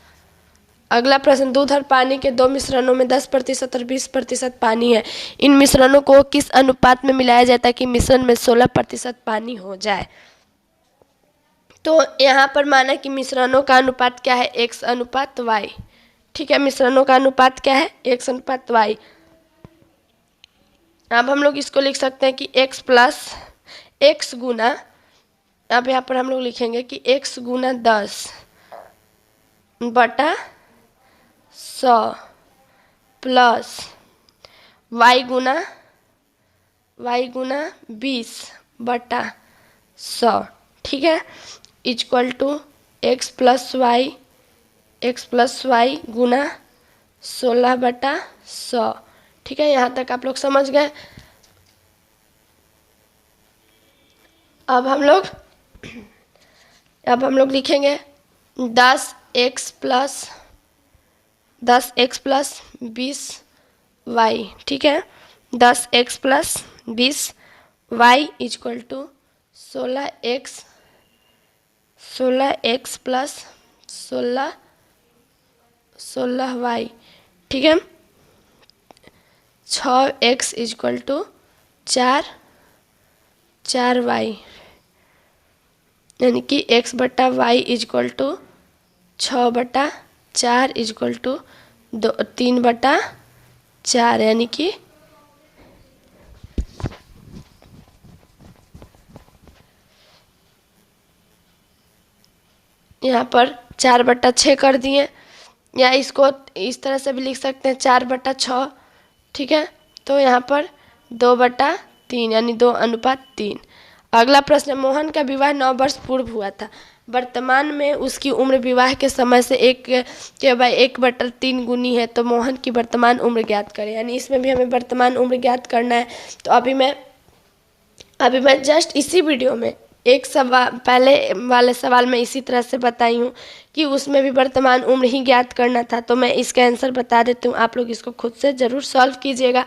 अगला प्रश्न, दूध और पानी के दो मिश्रणों में 10% और 20% पानी है। इन मिश्रणों को किस अनुपात में मिलाया जाता है कि मिश्रण में 16% पानी हो जाए। तो यहाँ पर माना कि मिश्रणों का अनुपात क्या है, x/y, ठीक है, मिश्रणों का अनुपात क्या है, x/y। अब हम लोग इसको लिख सकते हैं कि x गुना, अब यहाँ पर हम लोग लिखेंगे कि x गुना 10/100 प्लस y गुना 20/100, ठीक है, equal to x plus Y गुना 16/100, ठीक है। यहाँ तक आप लोग समझ गए। अब हम लोग लिखेंगे 10x प्लस 20y, ठीक है, 10x plus 20y equal to 16x plus 16y, ठीक है, 6x इक्वल टू 4y, यानी कि x/y equal to 6/4 equal to 3/4, यानी कि यहाँ पर 4/6 कर दिए, या इसको इस तरह से भी लिख सकते हैं 4/6, ठीक है। तो यहाँ पर 2/3, यानी 2:3। अगला प्रश्न, मोहन का विवाह 9 वर्ष पूर्व हुआ था। वर्तमान में उसकी उम्र विवाह के समय से 1/3 गुनी है, तो मोहन की वर्तमान उम्र ज्ञात करें। यानी इसमें भी हमें वर्तमान उम्र ज्ञात करना है। तो अभी मैं जस्ट इसी वीडियो में एक सवाल, पहले वाले सवाल में इसी तरह से बताई हूँ कि उसमें भी वर्तमान उम्र ही ज्ञात करना था। तो मैं इसका आंसर बता देती हूँ, आप लोग इसको खुद से ज़रूर सॉल्व कीजिएगा,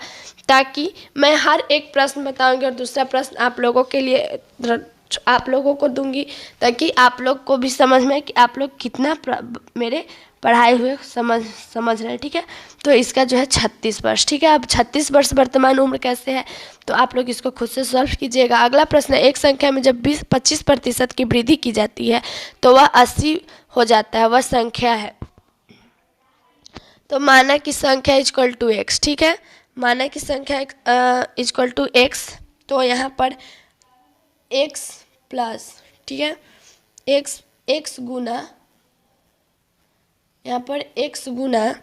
ताकि मैं हर एक प्रश्न बताऊंगी और दूसरा प्रश्न आप लोगों के लिए, आप लोगों को दूंगी, ताकि आप लोग को भी समझ में कि आप लोग कितना मेरे पढ़ाए हुए समझ रहे हैं, ठीक है। तो इसका जो है 36 वर्ष, ठीक है। अब 36 वर्ष वर्तमान उम्र कैसे है, तो आप लोग इसको खुद से सॉल्व कीजिएगा। अगला प्रश्न, एक संख्या में जब 25% की वृद्धि की जाती है तो वह 80 हो जाता है, वह संख्या है। तो माना कि संख्या इक्वल टू x, ठीक है, माना कि संख्या इक्वल टू x, तो यहाँ पर x प्लस, ठीक है, x गुना, यहाँ पर x गुना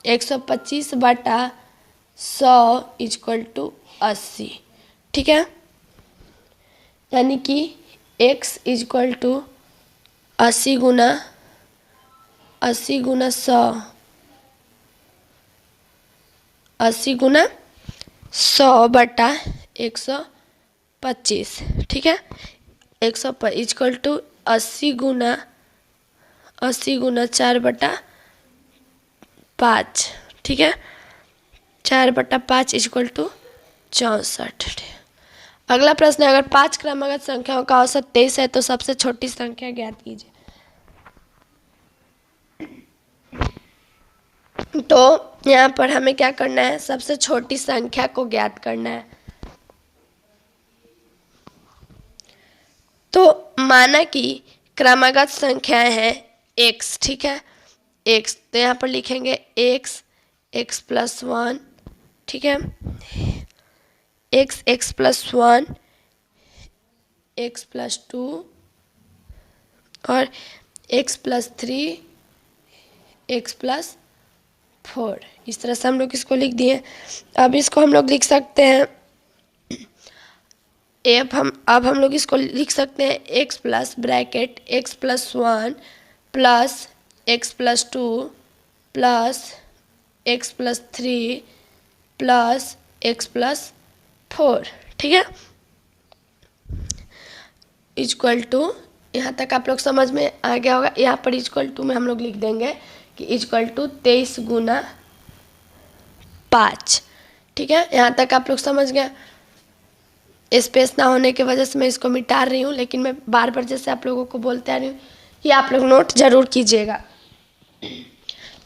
125/100 इक्वल टू 80, ठीक है, यानी कि x इक्वल टू 80 गुना 100, 80 गुना 100/125, ठीक है। 100 इक्वल टू 80 गुना 4/5, ठीक है। 4/5 इक्वल टू 64। अगला प्रश्न है, अगर 5 क्रमागत संख्याओं का औसत 23 है तो सबसे छोटी संख्या ज्ञात कीजिए। तो यहाँ पर हमें क्या करना है, सबसे छोटी संख्या को ज्ञात करना है। तो माना कि क्रमागत संख्याएं हैं x, ठीक है। x तो यहाँ पर लिखेंगे x+1, ठीक है। x+1, x+2 और x+3, x+4। इस तरह से हम लोग इसको लिख दिए। अब इसको हम लोग लिख सकते हैं, अब हम लोग इसको लिख सकते हैं x plus bracket x+1 plus x+2 plus x+3 plus x+4, ठीक है। इक्वल टू, यहाँ तक आप लोग समझ में आ गया होगा। यहाँ पर इक्वल टू में हम लोग लिख देंगे कि इक्वल टू 23 गुना 5, ठीक है। यहाँ तक आप लोग समझ गए। स्पेस ना होने की वजह से मैं इसको मिटा रही हूँ, लेकिन मैं बार बार जैसे आप लोगों को बोलते आ रही हूँ कि आप लोग नोट जरूर कीजिएगा,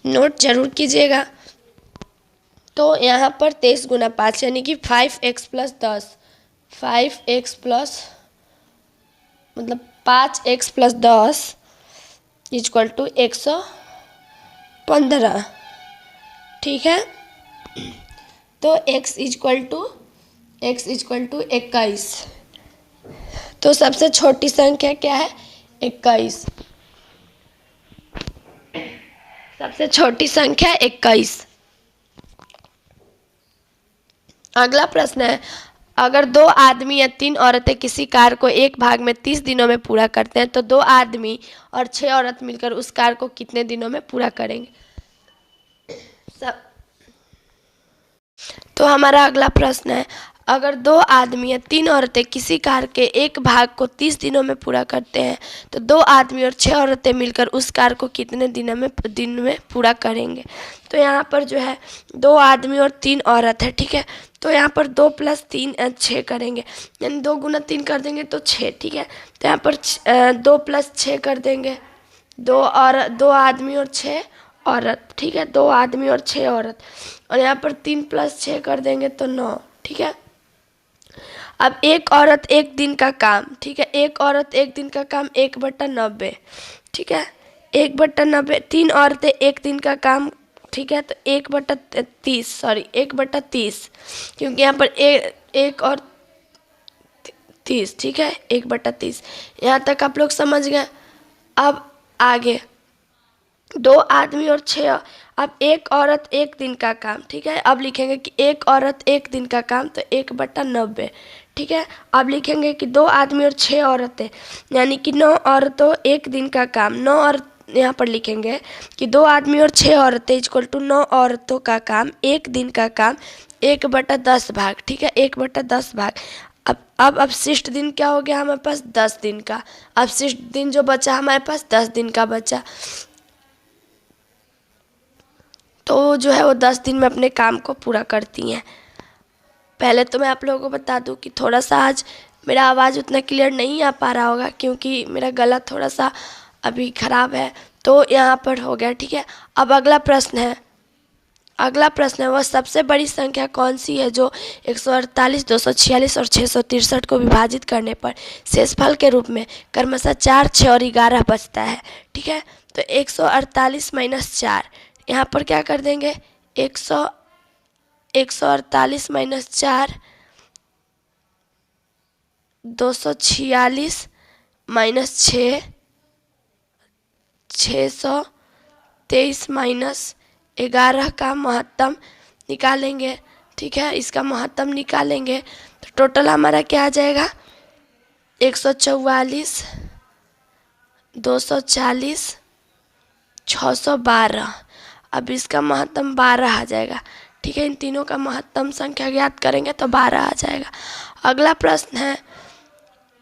नोट जरूर कीजिएगा। तो यहाँ पर 23 गुना 5 यानी कि 5x प्लस 10, 5x प्लस मतलब 5x प्लस 10 इक्वल टू 115, ठीक है। तो x इक्वल टू 21। तो सबसे छोटी संख्या क्या है, 21। सबसे छोटी संख्या 21। अगला प्रश्न है, अगर 2 आदमी या 3 औरतें किसी कार्य को एक भाग में 30 दिनों में पूरा करते हैं तो 2 आदमी और 6 औरत मिलकर उस कार्य को कितने दिनों में पूरा करेंगे। तो हमारा अगला प्रश्न है, अगर 2 आदमी या 3 औरतें किसी कार्य के एक भाग को 30 दिनों में पूरा करते हैं तो 2 आदमी और 6 औरतें मिलकर उस कार्य को कितने दिन में पूरा करेंगे। तो यहाँ पर जो है 2 आदमी और 3 औरत है, ठीक है। तो यहाँ पर 2 + 3 6 करेंगे, यानी 2 गुना 3 कर देंगे तो 6, ठीक है। तो यहाँ पर 2 + 6 कर देंगे, 2 आदमी और 6 औरत, ठीक है। 2 आदमी और 6 औरत, और यहाँ पर 3 + 6 कर देंगे तो 9, ठीक है। अब एक औरत एक दिन का काम, ठीक है। एक औरत एक दिन का काम 1/90, ठीक है। 1/90, 3 औरतें एक दिन का काम, ठीक है। तो 1/30, क्योंकि यहाँ पर एक और 30, ठीक है। 1/30, यहाँ तक आप लोग समझ गए। अब आगे 2 आदमी और 6, अब एक औरत एक दिन का काम, ठीक है। अब लिखेंगे कि एक औरत एक दिन का काम, तो 1/90, ठीक है। अब लिखेंगे कि 2 आदमी और 6 औरतें, यानी कि 9 औरतों एक दिन का काम, 9 औरत, यहाँ पर लिखेंगे कि 2 आदमी और 6 औरतें इक्वल टू 9 औरतों का काम एक दिन का काम 1/10 भाग, ठीक है। 1/10 भाग। अब अवशिष्ट दिन क्या हो गया हमारे पास, 10 दिन का। अवशिष्ट दिन जो बचा हमारे पास 10 दिन का बचा, तो जो है वो 10 दिन में अपने काम को पूरा करती हैं। पहले तो मैं आप लोगों को बता दूं कि थोड़ा सा आज मेरा आवाज़ उतना क्लियर नहीं आ पा रहा होगा, क्योंकि मेरा गला थोड़ा सा अभी ख़राब है। तो यहाँ पर हो गया, ठीक है। अब अगला प्रश्न है, वह सबसे बड़ी संख्या कौन सी है जो 148, 246 और 663 को विभाजित करने पर शेषफल के रूप में क्रमशः 4, 6 और 11 बचता है, ठीक है। तो 148 - 4, यहाँ पर क्या कर देंगे, 148 - 4, 246 - 6, 623 - 11 का महत्तम निकालेंगे, ठीक है। इसका महत्तम निकालेंगे तो टोटल हमारा क्या आ जाएगा, 144, 240, 612। अब इसका महत्तम 12 आ जाएगा, ठीक है, इन तीनों का महत्तम संख्या ज्ञात करेंगे तो 12 आ जाएगा। अगला प्रश्न है,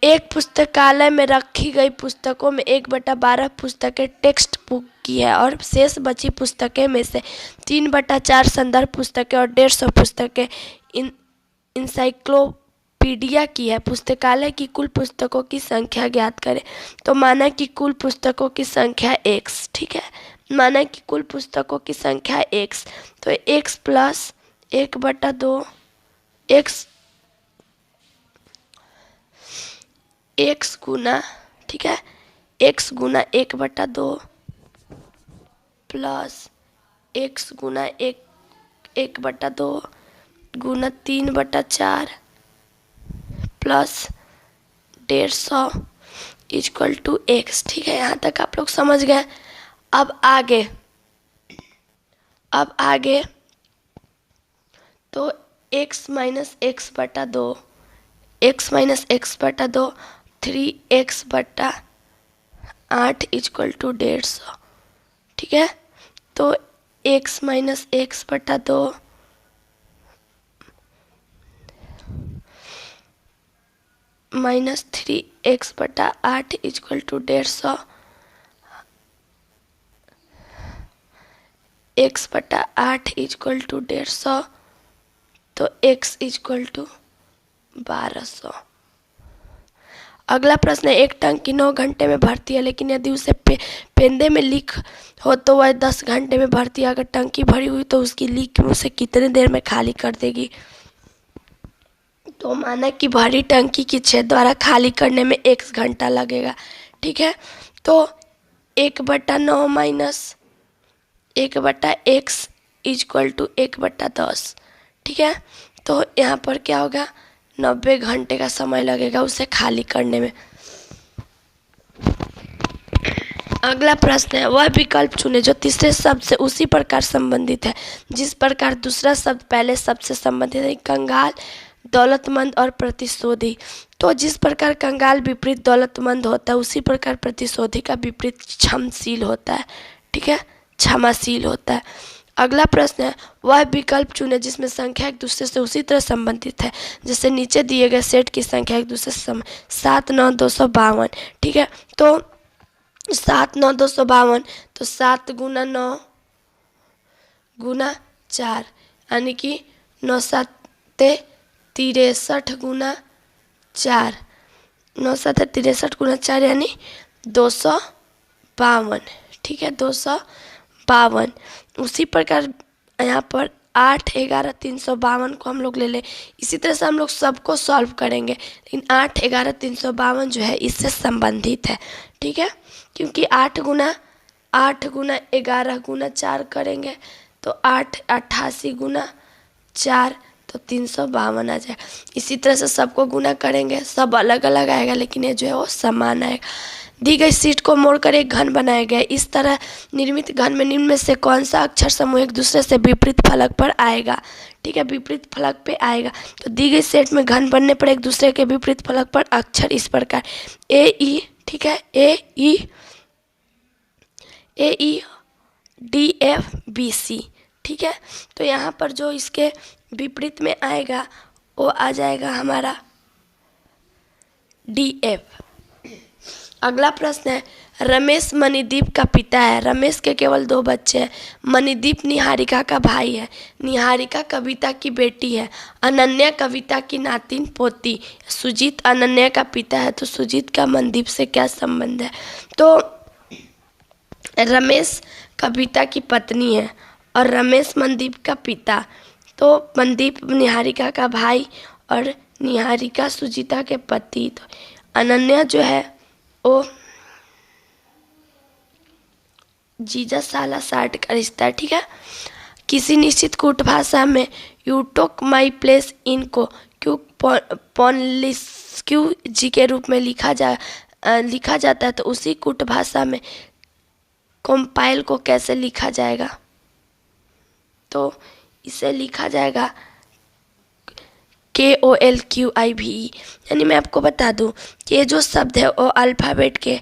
एक पुस्तकालय में रखी गई पुस्तकों में 1/12 पुस्तकें टेक्स्ट बुक की है और शेष बची पुस्तकें में से 3/4 संदर्भ पुस्तकें और 150 पुस्तकें इंसाइक्लोपीडिया की है। पुस्तकालय की कुल पुस्तकों की संख्या ज्ञात करें। तो माना कि कुल पुस्तकों की संख्या x, ठीक है, माना कि कुल पुस्तकों की संख्या x, तो x प्लस 1/2 x गुना, ठीक है, x गुना 1/2 प्लस x गुना 1/2 गुना 3/4 प्लस 150 इक्वल टू x। ठीक है, यहाँ तक आप लोग समझ गए। अब आगे तो x माइनस x बटा 2 3x/8 इक्वल टू 150। ठीक है, तो x माइनस x बटा 2 minus 3x/8 equal to 150, x/8 equal to 150, तो x इक्वल टू 1200। अगला प्रश्न है, एक टंकी 9 घंटे में भरती है, लेकिन यदि उसे पेंदे में लीक हो तो वह 10 घंटे में भरती है। अगर टंकी भरी हुई तो उसकी लीक उसे कितने देर में खाली कर देगी। तो माना कि भरी टंकी की छेद द्वारा खाली करने में 1 घंटा लगेगा। ठीक है, तो 1/9 माइनस 1/x इक्वल टू 1/10। ठीक है, तो यहाँ पर क्या होगा, 90 घंटे का समय लगेगा उसे खाली करने में। अगला प्रश्न है, वह विकल्प चुने जो तीसरे शब्द से उसी प्रकार संबंधित है जिस प्रकार दूसरा शब्द पहले शब्द से संबंधित है। कंगाल, दौलतमंद और प्रतिशोधी। तो जिस प्रकार कंगाल विपरीत दौलतमंद होता है उसी प्रकार प्रतिशोधी का विपरीत क्षमशील होता है। ठीक है, क्षमाशील होता है। अगला प्रश्न है, वह विकल्प चुने जिसमें संख्या एक दूसरे से उसी तरह संबंधित है जैसे नीचे दिए गए सेट की संख्या एक दूसरे से 7, 9, 252। ठीक है, तो 7, 9, 252, तो 7 गुना 9 गुना 4 यानी कि 9 7 63 गुना 4, 9 7 63 गुना 4 यानी 252। ठीक है, 252। उसी प्रकार यहाँ पर 8, 11, 352 को हम लोग ले लें। इसी तरह से हम लोग सबको सॉल्व करेंगे, लेकिन 8, 11, 352 जो है इससे संबंधित है। ठीक है, क्योंकि 8 गुना 11 गुना 4 करेंगे तो 8 88 गुना 4 तो 352 आ जाएगा। इसी तरह से सबको गुना करेंगे, सब अलग अलग आएगा लेकिन ये जो है वो समान आएगा। दी गई शीट को मोड़कर एक घन बनाया गया। इस तरह निर्मित घन में निम्न में से कौन सा अक्षर समूह एक दूसरे से विपरीत फलक पर आएगा। ठीक है, विपरीत फलक पे आएगा। तो दी गई सेट में घन बनने पर एक दूसरे के विपरीत फलक पर अक्षर इस प्रकार AE। ठीक है, AE DFBC। ठीक है, तो यहाँ पर जो इसके विपरीत में आएगा वो आ जाएगा हमारा DF। अगला प्रश्न है, रमेश मणिदीप का पिता है। रमेश के केवल 2 बच्चे हैं। मणिदीप निहारिका का भाई है। निहारिका कविता की बेटी है। अनन्या कविता की नातिन पोती। सुजीत अनन्या का पिता है। तो सुजीत का मनदीप से क्या संबंध है। तो रमेश कविता की पत्नी है और रमेश मनदीप का पिता। तो मनदीप निहारिका का भाई और निहारिका सुजीता के पति। तो अनन्या जो है वो जीजा साला साठ का रिश्ता है। ठीक है, किसी निश्चित कूट भाषा में you Tonk my place in को क्यू जी के रूप में लिखा जाता है तो उसी कूट भाषा में कंपाइल को कैसे लिखा जाएगा। तो इसे लिखा जाएगा KOLQIVE। यानी मैं आपको बता दूं कि ये जो शब्द है वो अल्फ़ाबेट के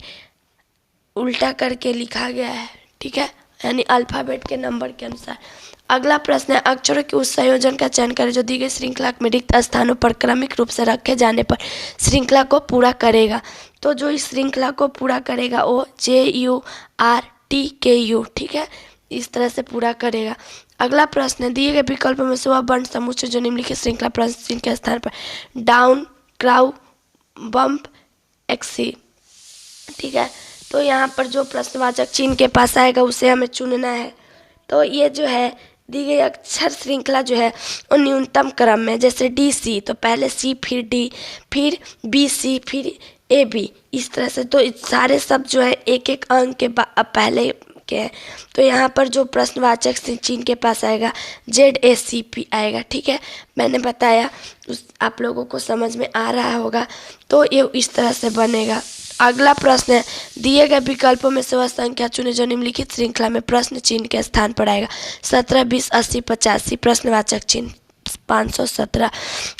उल्टा करके लिखा गया है। ठीक है, यानी अल्फ़ाबेट के नंबर के अनुसार। अगला प्रश्न है, अक्षरों के उस संयोजन का चयन करें जो दी गई श्रृंखला में रिक्त स्थानों पर क्रमिक रूप से रखे जाने पर श्रृंखला को पूरा करेगा। तो जो इस श्रृंखला को पूरा करेगा वो JURTKU, ठीक है, इस तरह से पूरा करेगा। अगला प्रश्न है, दिए गए विकल्पों में से वह वर्ण समूह जो निम्नलिखित श्रृंखला प्रश्न चिन्ह के स्थान पर डाउन, क्राउ, बम्प, एक्सी, ठीक है। तो यहाँ पर जो प्रश्नवाचक चिन्ह के पास आएगा उसे हमें चुनना है। तो ये जो है दी गई अक्षर श्रृंखला जो है वो न्यूनतम क्रम में, जैसे DC तो पहले C फिर D फिर BC फिर AB, इस तरह से। तो सारे शब्द जो है एक एक अंक के पहले के हैं। तो यहाँ पर जो प्रश्नवाचक चिन्ह के पास आएगा ZACP आएगा, ठीक है। मैंने बताया आप लोगों को समझ में आ रहा होगा। तो ये इस तरह से बनेगा। अगला प्रश्न है, दिए गए विकल्पों में से वह संख्या चुने जो निम्नलिखित श्रृंखला में प्रश्न चिन्ह के स्थान पर आएगा। 17, 20, 80, 85, प्रश्नवाचक चिन्ह 517।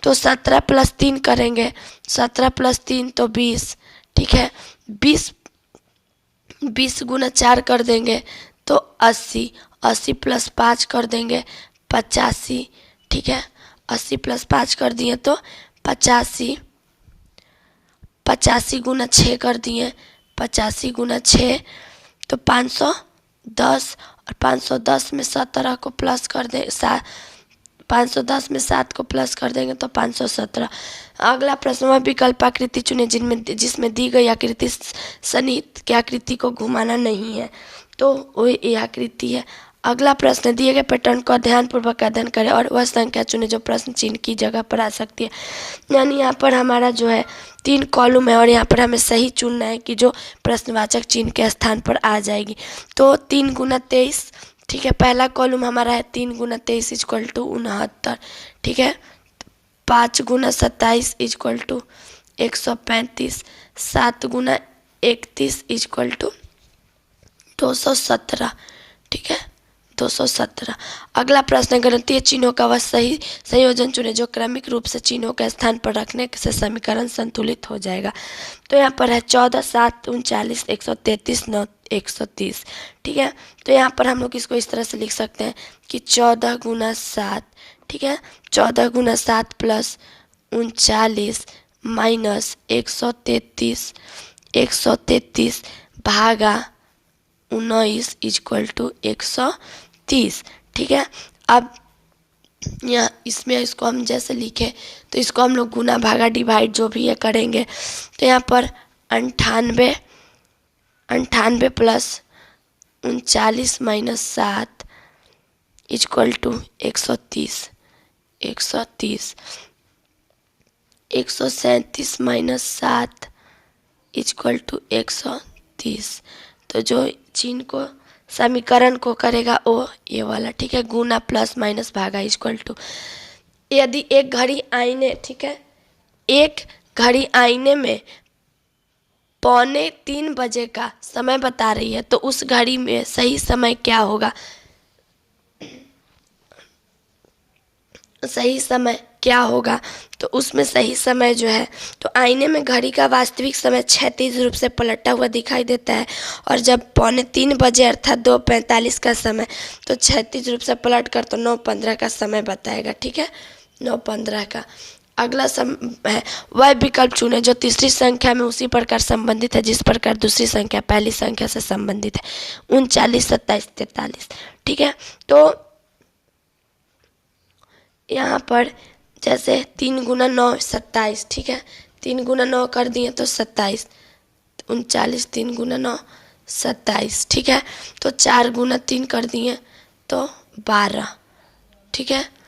तो 17 + 3 करेंगे, 17 + 3 तो 20, ठीक है। 20 × 4 कर देंगे तो 80, 80 + 5 कर देंगे 85, ठीक है। 80 + 5 कर दिए तो 85, 85 × 6 कर दिए 85 × 6 तो 510, और 510 में 17 को प्लस कर दे 510 में 7 को प्लस कर देंगे तो 517। अगला प्रश्न, वह विकल्प आकृति चुने जिसमें दी गई आकृति सन्निहित की आकृति को घुमाना नहीं है। तो वो ये आकृति है। अगला प्रश्न, दिए गए पैटर्न को ध्यानपूर्वक अध्ययन करें और वह संख्या चुने जो प्रश्न चिन्ह की जगह पर आ सकती है। यानी यहाँ पर हमारा जो है 3 कॉलम है और यहाँ पर हमें सही चुनना है कि जो प्रश्नवाचक चिन्ह के स्थान पर आ जाएगी। तो 3 × 23, ठीक है। पहला कॉलम हमारा है 3 × 23 = 69, ठीक है। 5 × 27 = 135, 7 × 31 = 217, ठीक है, 217। अगला प्रश्न, गणितीय चिन्हों का वह सही संयोजन चुने जो क्रमिक रूप से चिन्हों के स्थान पर रखने से समीकरण संतुलित हो जाएगा। तो यहाँ पर है 14, 7, 39, 133, 9, 130, ठीक है। तो यहाँ पर हम लोग इसको इस तरह से लिख सकते हैं कि 14 × 7, ठीक है, 14 × 7 + 39 - 133, 133 भागा 19 = 130, ठीक है। अब यहाँ इसमें इसको हम जैसे लिखें तो इसको हम लोग गुना भागा डिवाइड जो भी ये करेंगे। तो यहाँ पर 98 + 39 - 7 = 130, 130, 137 - 7 = 130। तो जो चिन्ह को समीकरण को करेगा वो ये वाला, ठीक है, गुना प्लस माइनस भागा = यदि एक घड़ी आईने, ठीक है, एक घड़ी आईने में 2:45 बजे का समय बता रही है तो उस घड़ी में सही समय क्या होगा? सही समय क्या होगा? तो उसमें सही समय जो है, तो आईने में घड़ी का वास्तविक समय क्षैतिज रूप से पलटा हुआ दिखाई देता है और जब 2:45 बजे अर्थात 2:45 का समय तो क्षैतिज रूप से पलट कर तो 9:15 का समय बताएगा, ठीक है, 9:15 का। अगला है वह विकल्प चुने जो तीसरी संख्या में उसी प्रकार संबंधित है जिस प्रकार दूसरी संख्या पहली संख्या से संबंधित है, 39, 27, 43, ठीक है। तो यहाँ पर जैसे 3 × 9 27, ठीक है, 3 × 9 कर दिए तो 27, 39, 3 × 9 27, ठीक है। तो 4 × 3 कर दिए तो 12, ठीक है।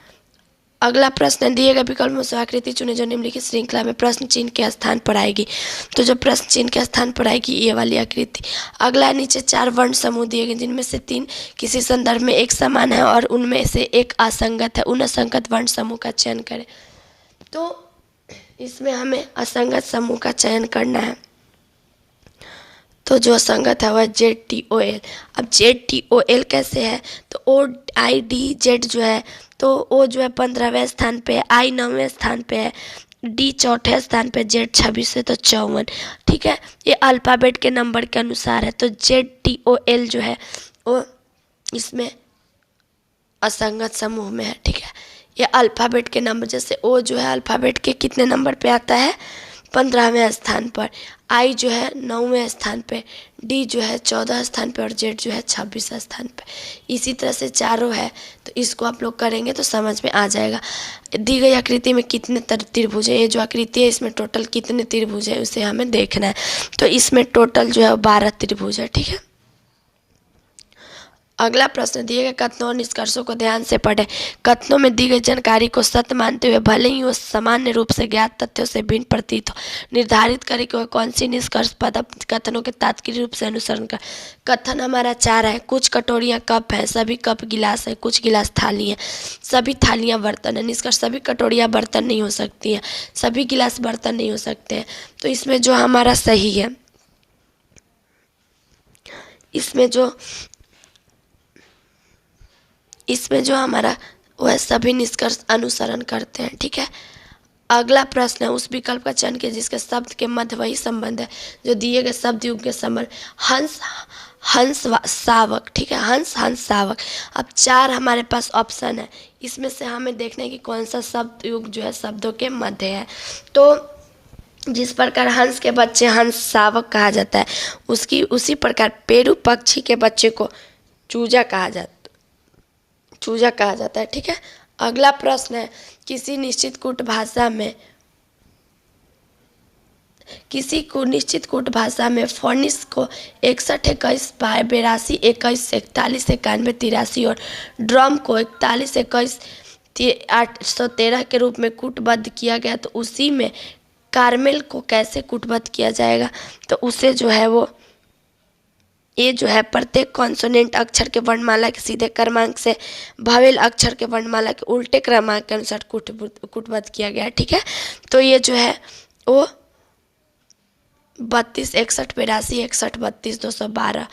अगला प्रश्न, दिए गए विकल्प में से आकृति चुने जो निम्नलिखित श्रृंखला में प्रश्न चिन्ह के स्थान पर आएगी। तो जो प्रश्न चिन्ह के स्थान पर आएगी ये वाली आकृति। अगला नीचे 4 वर्ण समूह दिए गए जिनमें से 3 किसी संदर्भ में एक समान है और उनमें से एक असंगत है। उन असंगत वर्ण समूह का चयन करें। तो इसमें हमें असंगत समूह का चयन करना है। तो जो असंगत है वह ZTOL। अब ZTOL कैसे है? तो OIDZ जो है तो O जो है 15वें स्थान पे है, I 9वें स्थान पे है, D 4थे स्थान पे, Z 26 है तो 54, ठीक है। ये अल्फ़ाबेट के नंबर के अनुसार है। तो ZTOL जो है वो इसमें असंगत समूह में है, ठीक है। ये अल्फ़ाबेट के नंबर, जैसे ओ जो है अल्फ़ाबेट के कितने नंबर पे आता है, 15वें स्थान पर, आई जो है 9वें स्थान पे, डी जो है 14 स्थान पे और जेड जो है 26 स्थान पे। इसी तरह से चारों है, तो इसको आप लोग करेंगे तो समझ में आ जाएगा। दी गई आकृति में कितने त्रिभुज है, ये जो आकृति है इसमें टोटल कितने त्रिभुज है उसे हमें देखना है। तो इसमें टोटल जो है 12 त्रिभुज है, ठीक है। अगला प्रश्न, दिए गए कथनों और निष्कर्षों को ध्यान से पढ़ें। कथनों में दी गई जानकारी को सत्य मानते हुए भले ही वो सामान्य रूप से ज्ञात तथ्यों से भिन्न प्रतीत हो, निर्धारित करें कि वह कौन सी निष्कर्ष पद कथनों के तात्कालिक रूप से अनुसरण कर। कथन हमारा 4 है। कुछ कटोरियाँ कप हैं, सभी कप गिलास हैं, कुछ गिलास थाली हैं, सभी थालियाँ बर्तन हैं। निष्कर्ष, सभी कटोरियाँ बर्तन नहीं हो सकती हैं, सभी गिलास बर्तन नहीं हो सकते हैं। तो इसमें जो हमारा सही है, इसमें जो हमारा वह सभी निष्कर्ष अनुसरण करते हैं, ठीक है। अगला प्रश्न है, उस विकल्प का चयन कीजिए जिसके शब्द के मध्य वही संबंध है जो दिए गए शब्द युग के संबंध। हंस हंस शावक, ठीक है, हंस हंस शावक। अब 4 हमारे पास ऑप्शन है, इसमें से हमें देखना है कि कौन सा शब्द युग जो है शब्दों के मध्य है। तो जिस प्रकार हंस के बच्चे हंस शावक कहा जाता है, उसी प्रकार पेरू पक्षी के बच्चे को चूजा कहा जाता है, ठीक है। अगला प्रश्न है, किसी निश्चित कूट भाषा में फोनिक्स को 61, 21, 82, 21, 41, 91, 83 और ड्रम को 41, 21, 813 के रूप में कूटबद्ध किया गया। तो उसी में कार्मेल को कैसे कूटबद्ध किया जाएगा, तो उसे जो है वो ये जो है प्रत्येक कॉन्सोनेंट अक्षर के वर्णमाला के सीधे क्रमांक से भावेल अक्षर के वर्णमाला के उल्टे क्रमांक के अनुसार कूटबद्ध किया गया है, ठीक है। तो ये जो है वो 32, 61, 82, 61, 32, 212।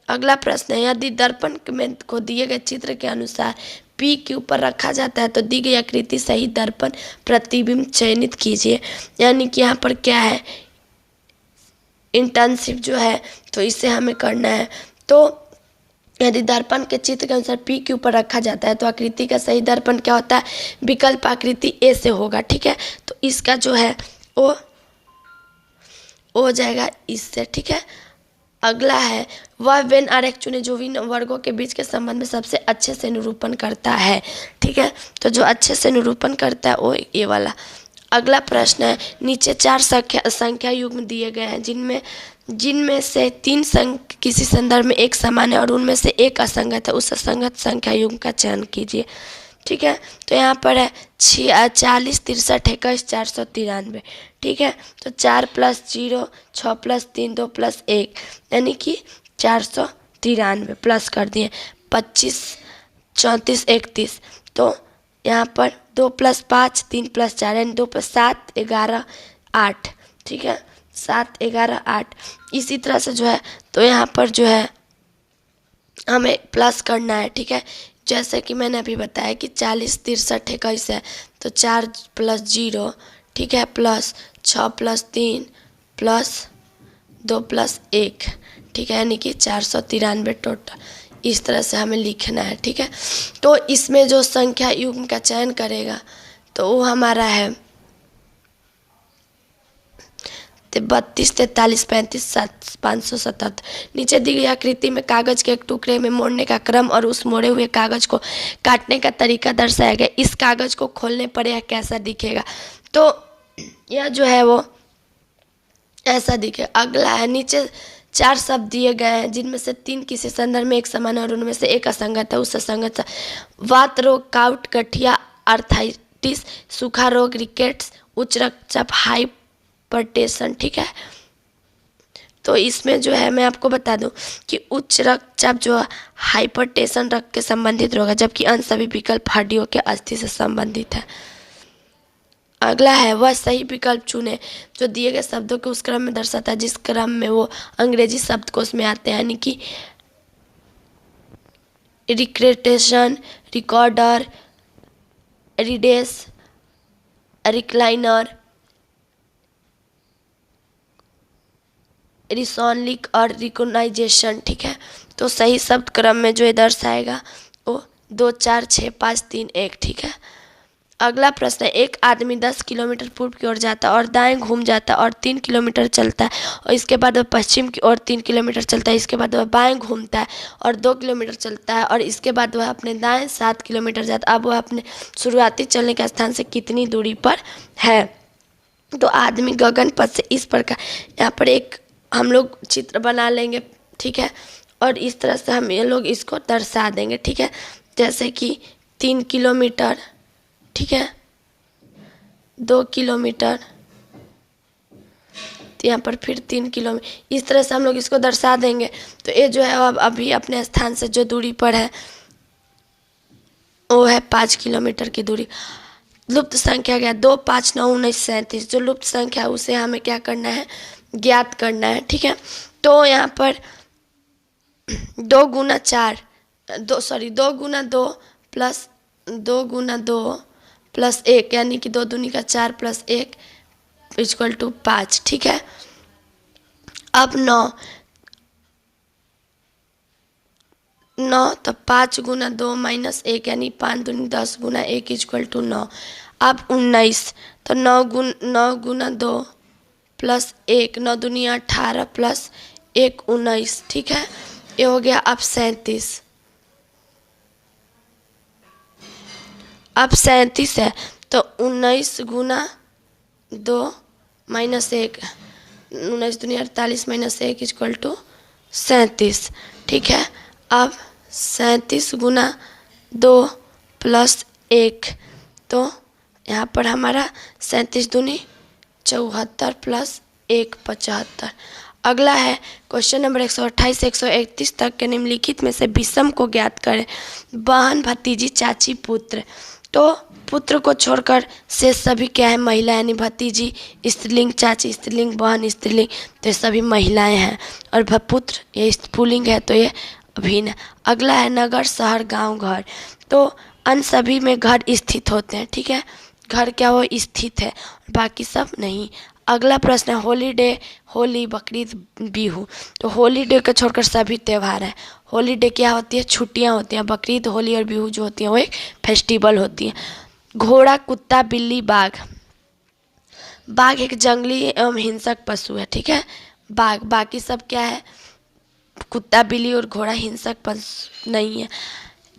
अगला प्रश्न है, यदि दर्पण में को दिए गए चित्र के अनुसार P के ऊपर रखा जाता है तो दी गई आकृति सही दर्पण प्रतिबिंब चयनित कीजिए। यानी कि यहाँ पर क्या है, इंटर्नशिप जो है, तो इसे हमें करना है। तो यदि दर्पण के चित्र के अनुसार P के ऊपर रखा जाता है तो आकृति का सही दर्पण क्या होता है, विकल्प आकृति ए से होगा, ठीक है। तो इसका जो है वो हो जाएगा इससे, ठीक है। अगला है, वह वेन आरेख चुने जो विभिन्न वर्गों के बीच के संबंध में सबसे अच्छे से निरूपण करता है, ठीक है। तो जो अच्छे से निरूपण करता है वो ये वाला। अगला प्रश्न है, नीचे 4 संख्या युग्म दिए गए हैं जिनमें से 3 किसी संदर्भ में एक समान है और उनमें से एक असंगत है। उस असंगत संख्या युग्म का चयन कीजिए, ठीक है। तो यहाँ पर है 40, 63, 21, 493, ठीक है। तो 4 + 0, 6 + 3, 2 + 1 यानी कि 493 प्लस कर दिए 25, 34, 31। तो यहाँ पर 2 + 5, 3 + 4 यानी 2 + 7, 11, 8, ठीक है। 7, 11, 8। इसी तरह से जो है तो यहाँ पर जो है हमें प्लस करना है, ठीक है। जैसे कि मैंने अभी बताया कि 40, 63, 21 है, तो 4 + 0, ठीक है, प्लस 6 + 3 प्लस 2 + 1, ठीक है, यानी कि 493 टोटल। इस तरह से हमें लिखना है, ठीक है। तो इसमें जो संख्या युग्म का चयन करेगा तो वो हमारा है 32, 43, 35, 577। नीचे दी गई आकृति में कागज के एक टुकड़े में मोड़ने का क्रम और उस मोड़े हुए कागज को काटने का तरीका दर्शाया गया। इस कागज को खोलने पर यह कैसा दिखेगा, तो यह जो है वो ऐसा दिखेगा। अगला है, नीचे 4 शब्द दिए गए हैं जिनमें से 3 किसी संदर्भ में एक समान है और उनमें से एक असंगत है। उस असंगत वात रोग, काउट, गठिया, आर्थराइटिस, सूखा रोग, रिकेट्स, उच्च रक्तचाप, हाइपरटेंशन, ठीक है। तो इसमें जो है मैं आपको बता दूं कि उच्च रक्तचाप जो हाइपरटेंशन रक्त के संबंधित रोग है, जबकि अन्य सभी विकल्प हड्डियों के अस्थि से संबंधित है। अगला है, वह सही विकल्प चुने जो दिए गए शब्दों के उस क्रम में दर्शाता है जिस क्रम में वो अंग्रेजी शब्दकोश में आते हैं। यानी कि रिक्रेटेशन, रिकॉर्डर, रिडेस, रिक्लाइनर, रिसोनलिक और रिकोनाइजेशन, ठीक है। तो सही शब्द क्रम में जो इधर आएगा वो 2 4 6 5 3 1, ठीक है। अगला प्रश्न है, एक आदमी 10 किलोमीटर पूर्व की ओर जाता है और दाएं घूम जाता है और 3 किलोमीटर चलता है, और इसके बाद वह पश्चिम की ओर 3 किलोमीटर चलता है, इसके बाद वह बाएं घूमता है और 2 किलोमीटर चलता है, और इसके बाद वह अपने दाएं 7 किलोमीटर जाता है। अब वह अपने शुरुआती चलने के स्थान से कितनी दूरी पर है? तो आदमी गगन पथ से इस प्रकार, यहाँ पर एक हम लोग चित्र बना लेंगे, ठीक है, और इस तरह से हम ये लोग इसको दर्शा देंगे, ठीक है। जैसे कि 3 किलोमीटर, ठीक है, 2 किलोमीटर, तो यहाँ पर फिर 3 किलोमीटर, इस तरह से हम लोग इसको दर्शा देंगे। तो ये जो है अब अभी अपने स्थान से जो दूरी पर है वो है 5 किलोमीटर की दूरी। लुप्त संख्या क्या है? 2 5 9 19 37, जो लुप्त संख्या है उसे हमें क्या करना है? ज्ञात करना है, ठीक है। तो यहाँ पर 2 गुना 4 2 गुना 2 प्लस 2 गुना 2 प्लस 1, यानी कि 2 दूनी का 4 प्लस 1 इक्वल टू 5, ठीक है। अब 9 तो 5 गुना 2 माइनस 1, यानी 5 दूनी 10 गुना 1 इक्वल टू 9। अब 19, तो 9 गुना 2 प्लस 1, 9 दूनी 18 प्लस 1 19, ठीक है। ये हो गया अब 37। अब 37 है, तो 19 गुना 2 माइनस 1, 19 दूनी 48 माइनस 1 इक्वल टू 37, ठीक है। अब 37 गुना 2 प्लस 1, तो यहाँ पर हमारा 37 दूनी 74 प्लस 1 75। अगला है क्वेश्चन नंबर 128 से 131 तक के निम्नलिखित में से विषम को ज्ञात करें। बहन, भतीजी, चाची, पुत्र। तो पुत्र को छोड़कर से सभी क्या है? महिला, यानी भतीजी स्त्रीलिंग, चाची स्त्रीलिंग, बहन स्त्रीलिंग, तो ये सभी महिलाएं हैं। और पुत्र ये पुल्लिंग है, तो ये अभिन्न। अगला है नगर, शहर, गांव, घर। तो अन्य सभी में घर स्थित होते हैं, ठीक है। घर क्या हो? स्थित है, बाकी सब नहीं। अगला प्रश्न है होली डे, होली, बकरीद, बिहू। तो होली डे को छोड़कर सभी त्यौहार हैं। होली डे क्या होती है? छुट्टियां होती हैं। बकरीद, होली और बिहू जो होती हैं वो एक फेस्टिवल होती है। घोड़ा, कुत्ता, बिल्ली, बाघ। बाघ एक जंगली एवं हिंसक पशु है, ठीक है, बाघ। बाकी सब क्या है? कुत्ता, बिल्ली और घोड़ा हिंसक पशु नहीं है।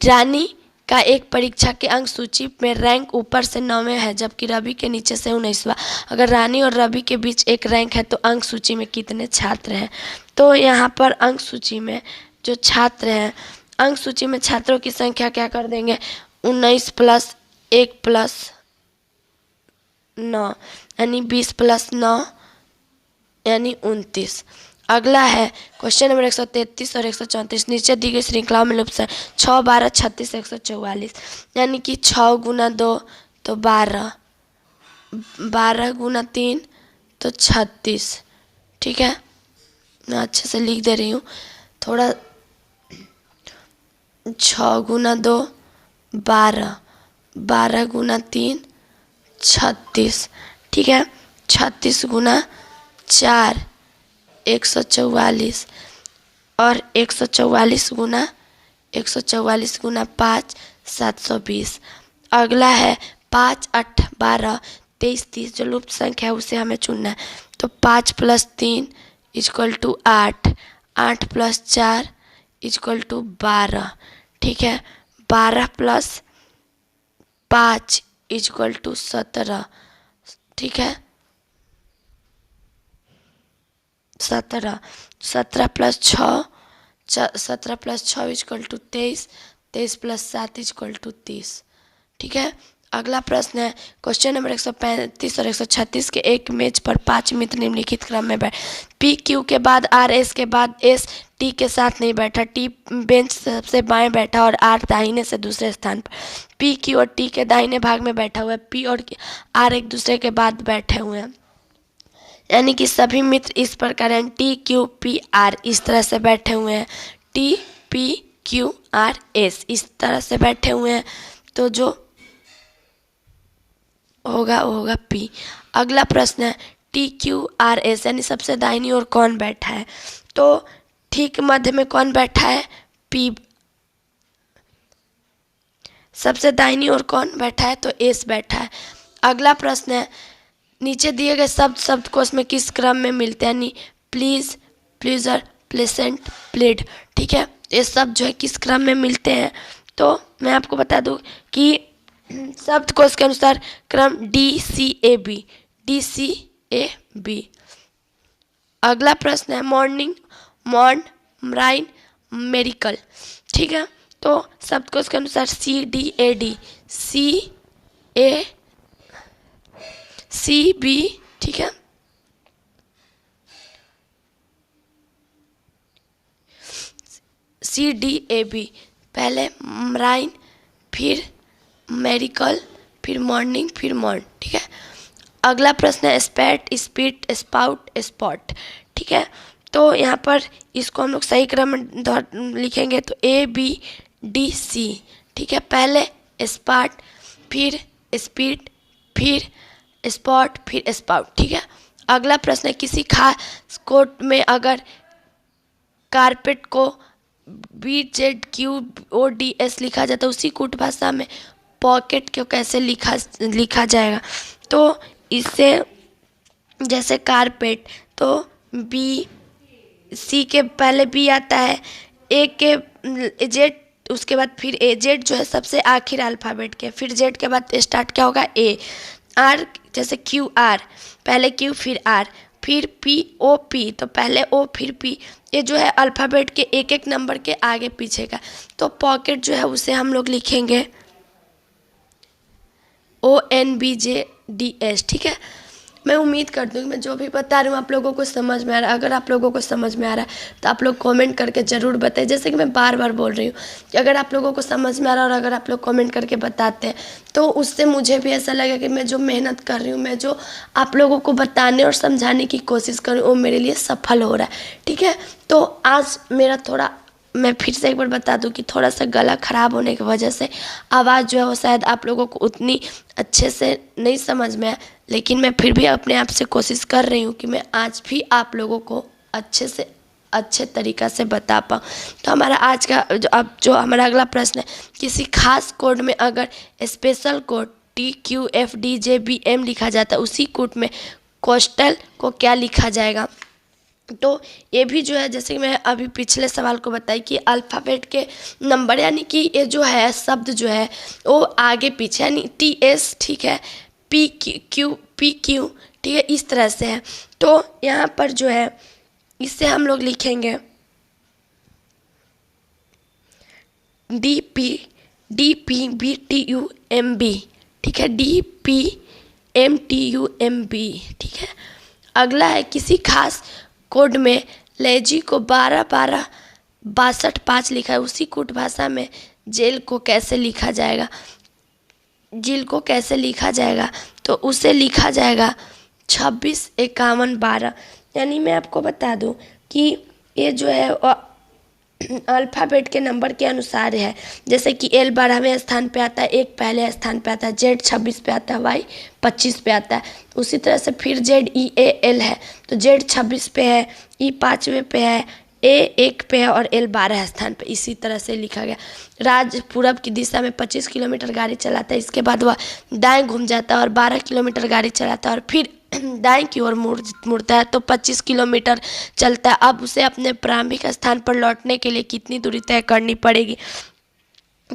रानी का एक परीक्षा के अंक सूची में रैंक ऊपर से 9वें है, जबकि रवि के नीचे से 19वां। अगर रानी और रवि के बीच एक रैंक है तो अंक सूची में कितने छात्र हैं? तो यहाँ पर अंक सूची में जो छात्र हैं, अंक सूची में छात्रों की संख्या क्या कर देंगे? 19 प्लस 1 प्लस 9, यानी 20 प्लस 9 यानी 29। अगला है क्वेश्चन नंबर 133 और 134। नीचे दी गई श्रृंखलाओं में लुप्त है 6 12 36 144, यानी कि 6 गुना 2 तो 12, 12 गुना 3 तो 36, ठीक है। मैं अच्छे से लिख दे रही हूँ थोड़ा। 6 गुना 2 12, 12 गुना 3 36, ठीक है। 36 गुना 4 144, और 144 गुना 5 720। अगला है 5 8 12 23 30, जो लुप्त संख्या है उसे हमें चुनना है। तो 5 plus 3 equal to 8, 8 plus 4 equal to 12, ठीक है। 12 प्लस 5 इक्वल टू 17, ठीक है। 17 17 plus 6 17 plus 6 equal to 23, 23 plus 7 equal to 30, ठीक है। अगला प्रश्न है क्वेश्चन नंबर 135 और 136 के एक मेज पर 5 मित्र निम्नलिखित क्रम में बैठ। पी क्यू के बाद आर, एस के बाद एस, टी के साथ नहीं बैठा। टी बेंच सबसे बाएं बैठा और आर दाहिने से दूसरे स्थान पर। पी क्यू और टी के दाहिने भाग में बैठा हुआ है। पी और आर एक दूसरे के बाद बैठे हुए हैं, यानी कि सभी मित्र इस प्रकार हैं। टी क्यू पी आर इस तरह से बैठे हुए हैं। T P Q R S इस तरह से बैठे हुए हैं, तो जो होगा वो होगा पी। अगला प्रश्न है TQRS यानी सबसे दाहिनी ओर कौन बैठा है? तो ठीक मध्य में कौन बैठा है? P। सबसे दाहिनी ओर कौन बैठा है? तो S बैठा है। अगला प्रश्न है, नीचे दिए गए शब्दकोश में किस क्रम में मिलते हैं? यानी प्लीज, प्लीजर, प्लेसेंट, प्लीड। ठीक है, ये सब जो है किस क्रम में मिलते हैं? तो मैं आपको बता दूं कि शब्दकोश के अनुसार क्रम DCAB, DCAB। अगला प्रश्न है मॉर्निंग, मॉर्न, मराइन, मेरिकल। ठीक है, तो शब्दकोश के अनुसार CDAD, CACB। ठीक है, CDAB। पहले मराइन, फिर मेरिकल, फिर मॉर्निंग, फिर मॉर्न। ठीक है, अगला प्रश्न है स्पैट, स्पीट, स्पाउट, स्पॉट। ठीक है, तो यहाँ पर इसको हम लोग सही क्रम में लिखेंगे तो ABDC। ठीक है, पहले स्पाट, फिर स्पीट, फिर स्पॉट, फिर स्पाउट। ठीक है, अगला प्रश्न है किसी खास कोट में अगर कारपेट को BZQODS लिखा जाता है, उसी कूट भाषा में पॉकेट को कैसे लिखा जाएगा? तो इससे जैसे कारपेट, तो C के पहले B आता है, A के Z, उसके बाद फिर A, Z जो है सबसे आखिर अल्फ़ाबेट के, फिर Z के बाद स्टार्ट क्या होगा? A। R जैसे QR, पहले Q फिर R, फिर POP, तो पहले O फिर P। ये जो है अल्फ़ाबेट के एक एक नंबर के आगे पीछे का। तो पॉकेट जो है उसे हम लोग लिखेंगे ONBJDS। ठीक है, मैं उम्मीद करती हूँ कि मैं जो भी बता रही हूँ आप लोगों को समझ में आ रहा है। अगर आप लोगों को समझ में आ रहा है तो आप लोग कमेंट करके ज़रूर बताएं। जैसे कि मैं बार बार बोल रही हूँ कि अगर आप लोगों को समझ में आ रहा है और अगर आप लोग कमेंट करके बताते हैं तो उससे मुझे भी ऐसा लगे कि मैं जो मेहनत कर रही हूँ, मैं जो आप लोगों को बताने और समझाने की कोशिश कर रही हूँ वो मेरे लिए सफल हो रहा है। ठीक है, तो आज मेरा थोड़ा, मैं फिर से एक बार बता दूं कि थोड़ा सा गला ख़राब होने की वजह से आवाज़ जो है वो शायद आप लोगों को उतनी अच्छे से नहीं समझ में आए, लेकिन मैं फिर भी अपने आप से कोशिश कर रही हूँ कि मैं आज भी आप लोगों को अच्छे से अच्छे तरीक़ा से बता पाऊँ। तो हमारा आज का जो हमारा अगला प्रश्न है, किसी खास कोड में अगर स्पेशल कोड TQFDJBM लिखा जाता है, उसी कोड में कोस्टल को क्या लिखा जाएगा? तो ये भी जो है जैसे कि मैं अभी पिछले सवाल को बताई कि अल्फ़ाबेट के नंबर, यानी कि ये जो है शब्द जो है वो आगे पीछे, यानी TS, ठीक है, PQ, ठीक है, इस तरह से है। तो यहाँ पर जो है इससे हम लोग लिखेंगे DPBTUMB। ठीक है, DPMTUMB। ठीक है, अगला है किसी खास कोड में लेजी को 12-12-62-5 लिखा है, उसी कोड भाषा में जेल को कैसे लिखा जाएगा? जेल को कैसे लिखा जाएगा? तो उसे लिखा जाएगा 26-51-12। यानी मैं आपको बता दूं कि ये जो है अल्फ़ाबेट के नंबर के अनुसार है। जैसे कि L 12वें स्थान पे आता है, एक पहले स्थान पे आता है, Z 26 पे आता है, Y 25 पे आता है। उसी तरह से फिर ZEAL है, तो Z 26 पे है, E 5वें पे है, A 1 पे है और L 12 स्थान पे। इसी तरह से लिखा गया। राज पूरब की दिशा में 25 किलोमीटर गाड़ी चलाता है, इसके बाद वह दाएं घूम जाता है और 12 किलोमीटर गाड़ी चलाता है और फिर दाएं की ओर मुड़ता है तो 25 किलोमीटर चलता है। अब उसे अपने प्रारंभिक स्थान पर लौटने के लिए कितनी दूरी तय करनी पड़ेगी?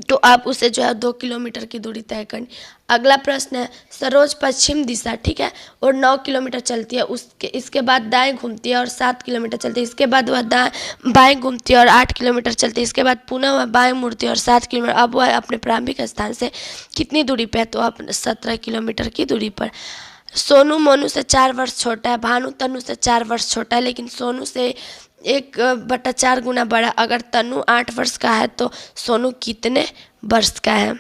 तो अब उसे जो है 2 किलोमीटर की दूरी तय करनी। अगला प्रश्न है सरोज पश्चिम दिशा, ठीक है, और 9 किलोमीटर चलती है, इसके बाद दाएं घूमती है और 7 किलोमीटर चलती है, इसके बाद वह बाएं घूमती है और 8 किलोमीटर चलती है, इसके बाद पुनः वह बाएं मुड़ती है और 7 किलोमीटर। अब वह अपने प्रारंभिक स्थान से कितनी दूरी पर है? तो अब 17 किलोमीटर की दूरी पर। सोनू मोनू से 4 वर्ष छोटा है, भानु तनु से 4 वर्ष छोटा है, लेकिन सोनू से 1/4 गुना बड़ा। अगर तनु 8 वर्ष का है तो सोनू कितने वर्ष का है?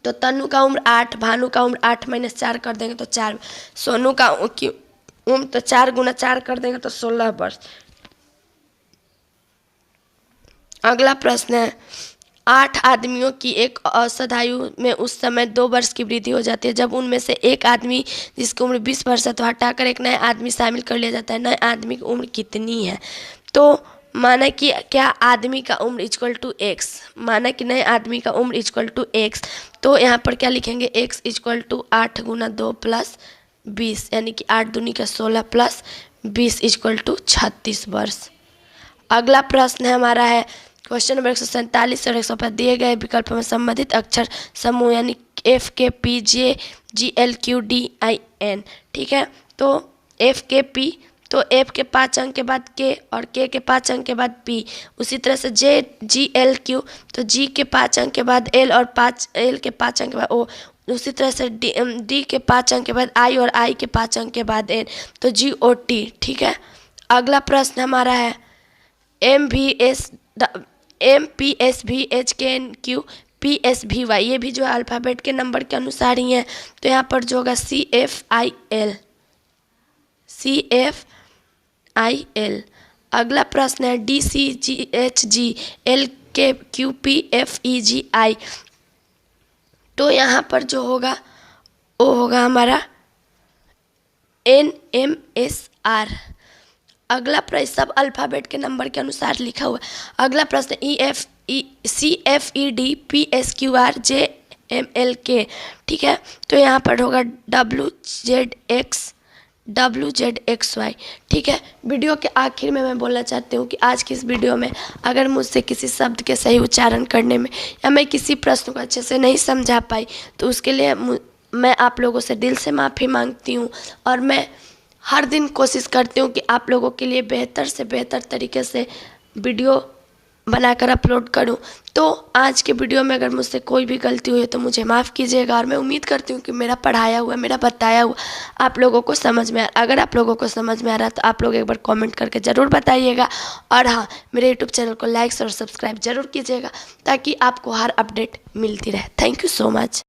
तो तनु का उम्र 8, भानु का उम्र 8 - 4 कर देंगे तो 4, सोनू का उम्र तो 4 गुना 4 कर देंगे तो 16 वर्ष। अगला प्रश्न है 8 आदमियों की एक औसत आयु में उस समय 2 वर्ष की वृद्धि हो जाती है। जब उनमें से एक आदमी जिसकी उम्र 20 वर्ष है तो हटाकर एक नए आदमी शामिल कर लिया जाता है। नए आदमी की उम्र कितनी है? तो माना कि क्या आदमी का उम्र इक्वल टू एक्स, माना कि नए आदमी का उम्र इक्वल टू एक्स, तो यहाँ पर क्या लिखेंगे? एक्स इक्वल टू 8 गुना 2 प्लस 20, यानी कि 8 दूनी का 16 प्लस 20 इक्वल टू 36 वर्ष। अगला प्रश्न है हमारा है क्वेश्चन नंबर 147 और 105 दिए गए विकल्प में संबंधित अक्षर समूह यानी F K P J G L Q D I N. ठीक है, तो एफ के पी, तो एफ के 5 अंक के बाद के और के 5 अंक के बाद पी। उसी तरह से जे जी एल क्यू, तो जी के 5 अंक के बाद एल और एल के 5 अंक के बाद ओ। उसी तरह से डी के 5 अंक के बाद आई और आई के 5 अंक के बाद एन, तो जी ओ टी। ठीक है, अगला प्रश्न हमारा है एम पी एस भी एच के एन क्यू पी एस भी वाई, ये भी जो है अल्फ़ाबेट के नंबर के अनुसार ही है। तो यहाँ पर जो होगा सी एफ आई एल। अगला प्रश्न है D C G H G L K Q P F E G I, तो यहाँ पर जो होगा वो होगा हमारा एन एम एस आर। अगला प्रश्न सब अल्फ़ाबेट के नंबर के अनुसार लिखा हुआ। अगला प्रश्न C F E D P S Q R J M L K. ठीक है, तो यहाँ पर होगा डब्ल्यू जेड एक्स वाई। ठीक है, वीडियो के आखिर में मैं बोलना चाहती हूँ कि आज की इस वीडियो में अगर मुझसे किसी शब्द के सही उच्चारण करने में या मैं किसी प्रश्न को अच्छे से नहीं समझा पाई तो उसके लिए मैं आप लोगों से दिल से माफ़ी मांगती हूँ। और मैं हर दिन कोशिश करती हूँ कि आप लोगों के लिए बेहतर से बेहतर तरीके से वीडियो बनाकर अपलोड करूँ। तो आज के वीडियो में अगर मुझसे कोई भी गलती हुई है तो मुझे माफ़ कीजिएगा। और मैं उम्मीद करती हूँ कि मेरा पढ़ाया हुआ, मेरा बताया हुआ आप लोगों को समझ में अगर आप लोगों को समझ में आ रहा है तो आप लोग एक बार कमेंट करके ज़रूर बताइएगा। और हाँ, मेरे यूट्यूब चैनल को लाइक और सब्सक्राइब ज़रूर कीजिएगा ताकि आपको हर अपडेट मिलती रहे। Thank you so much.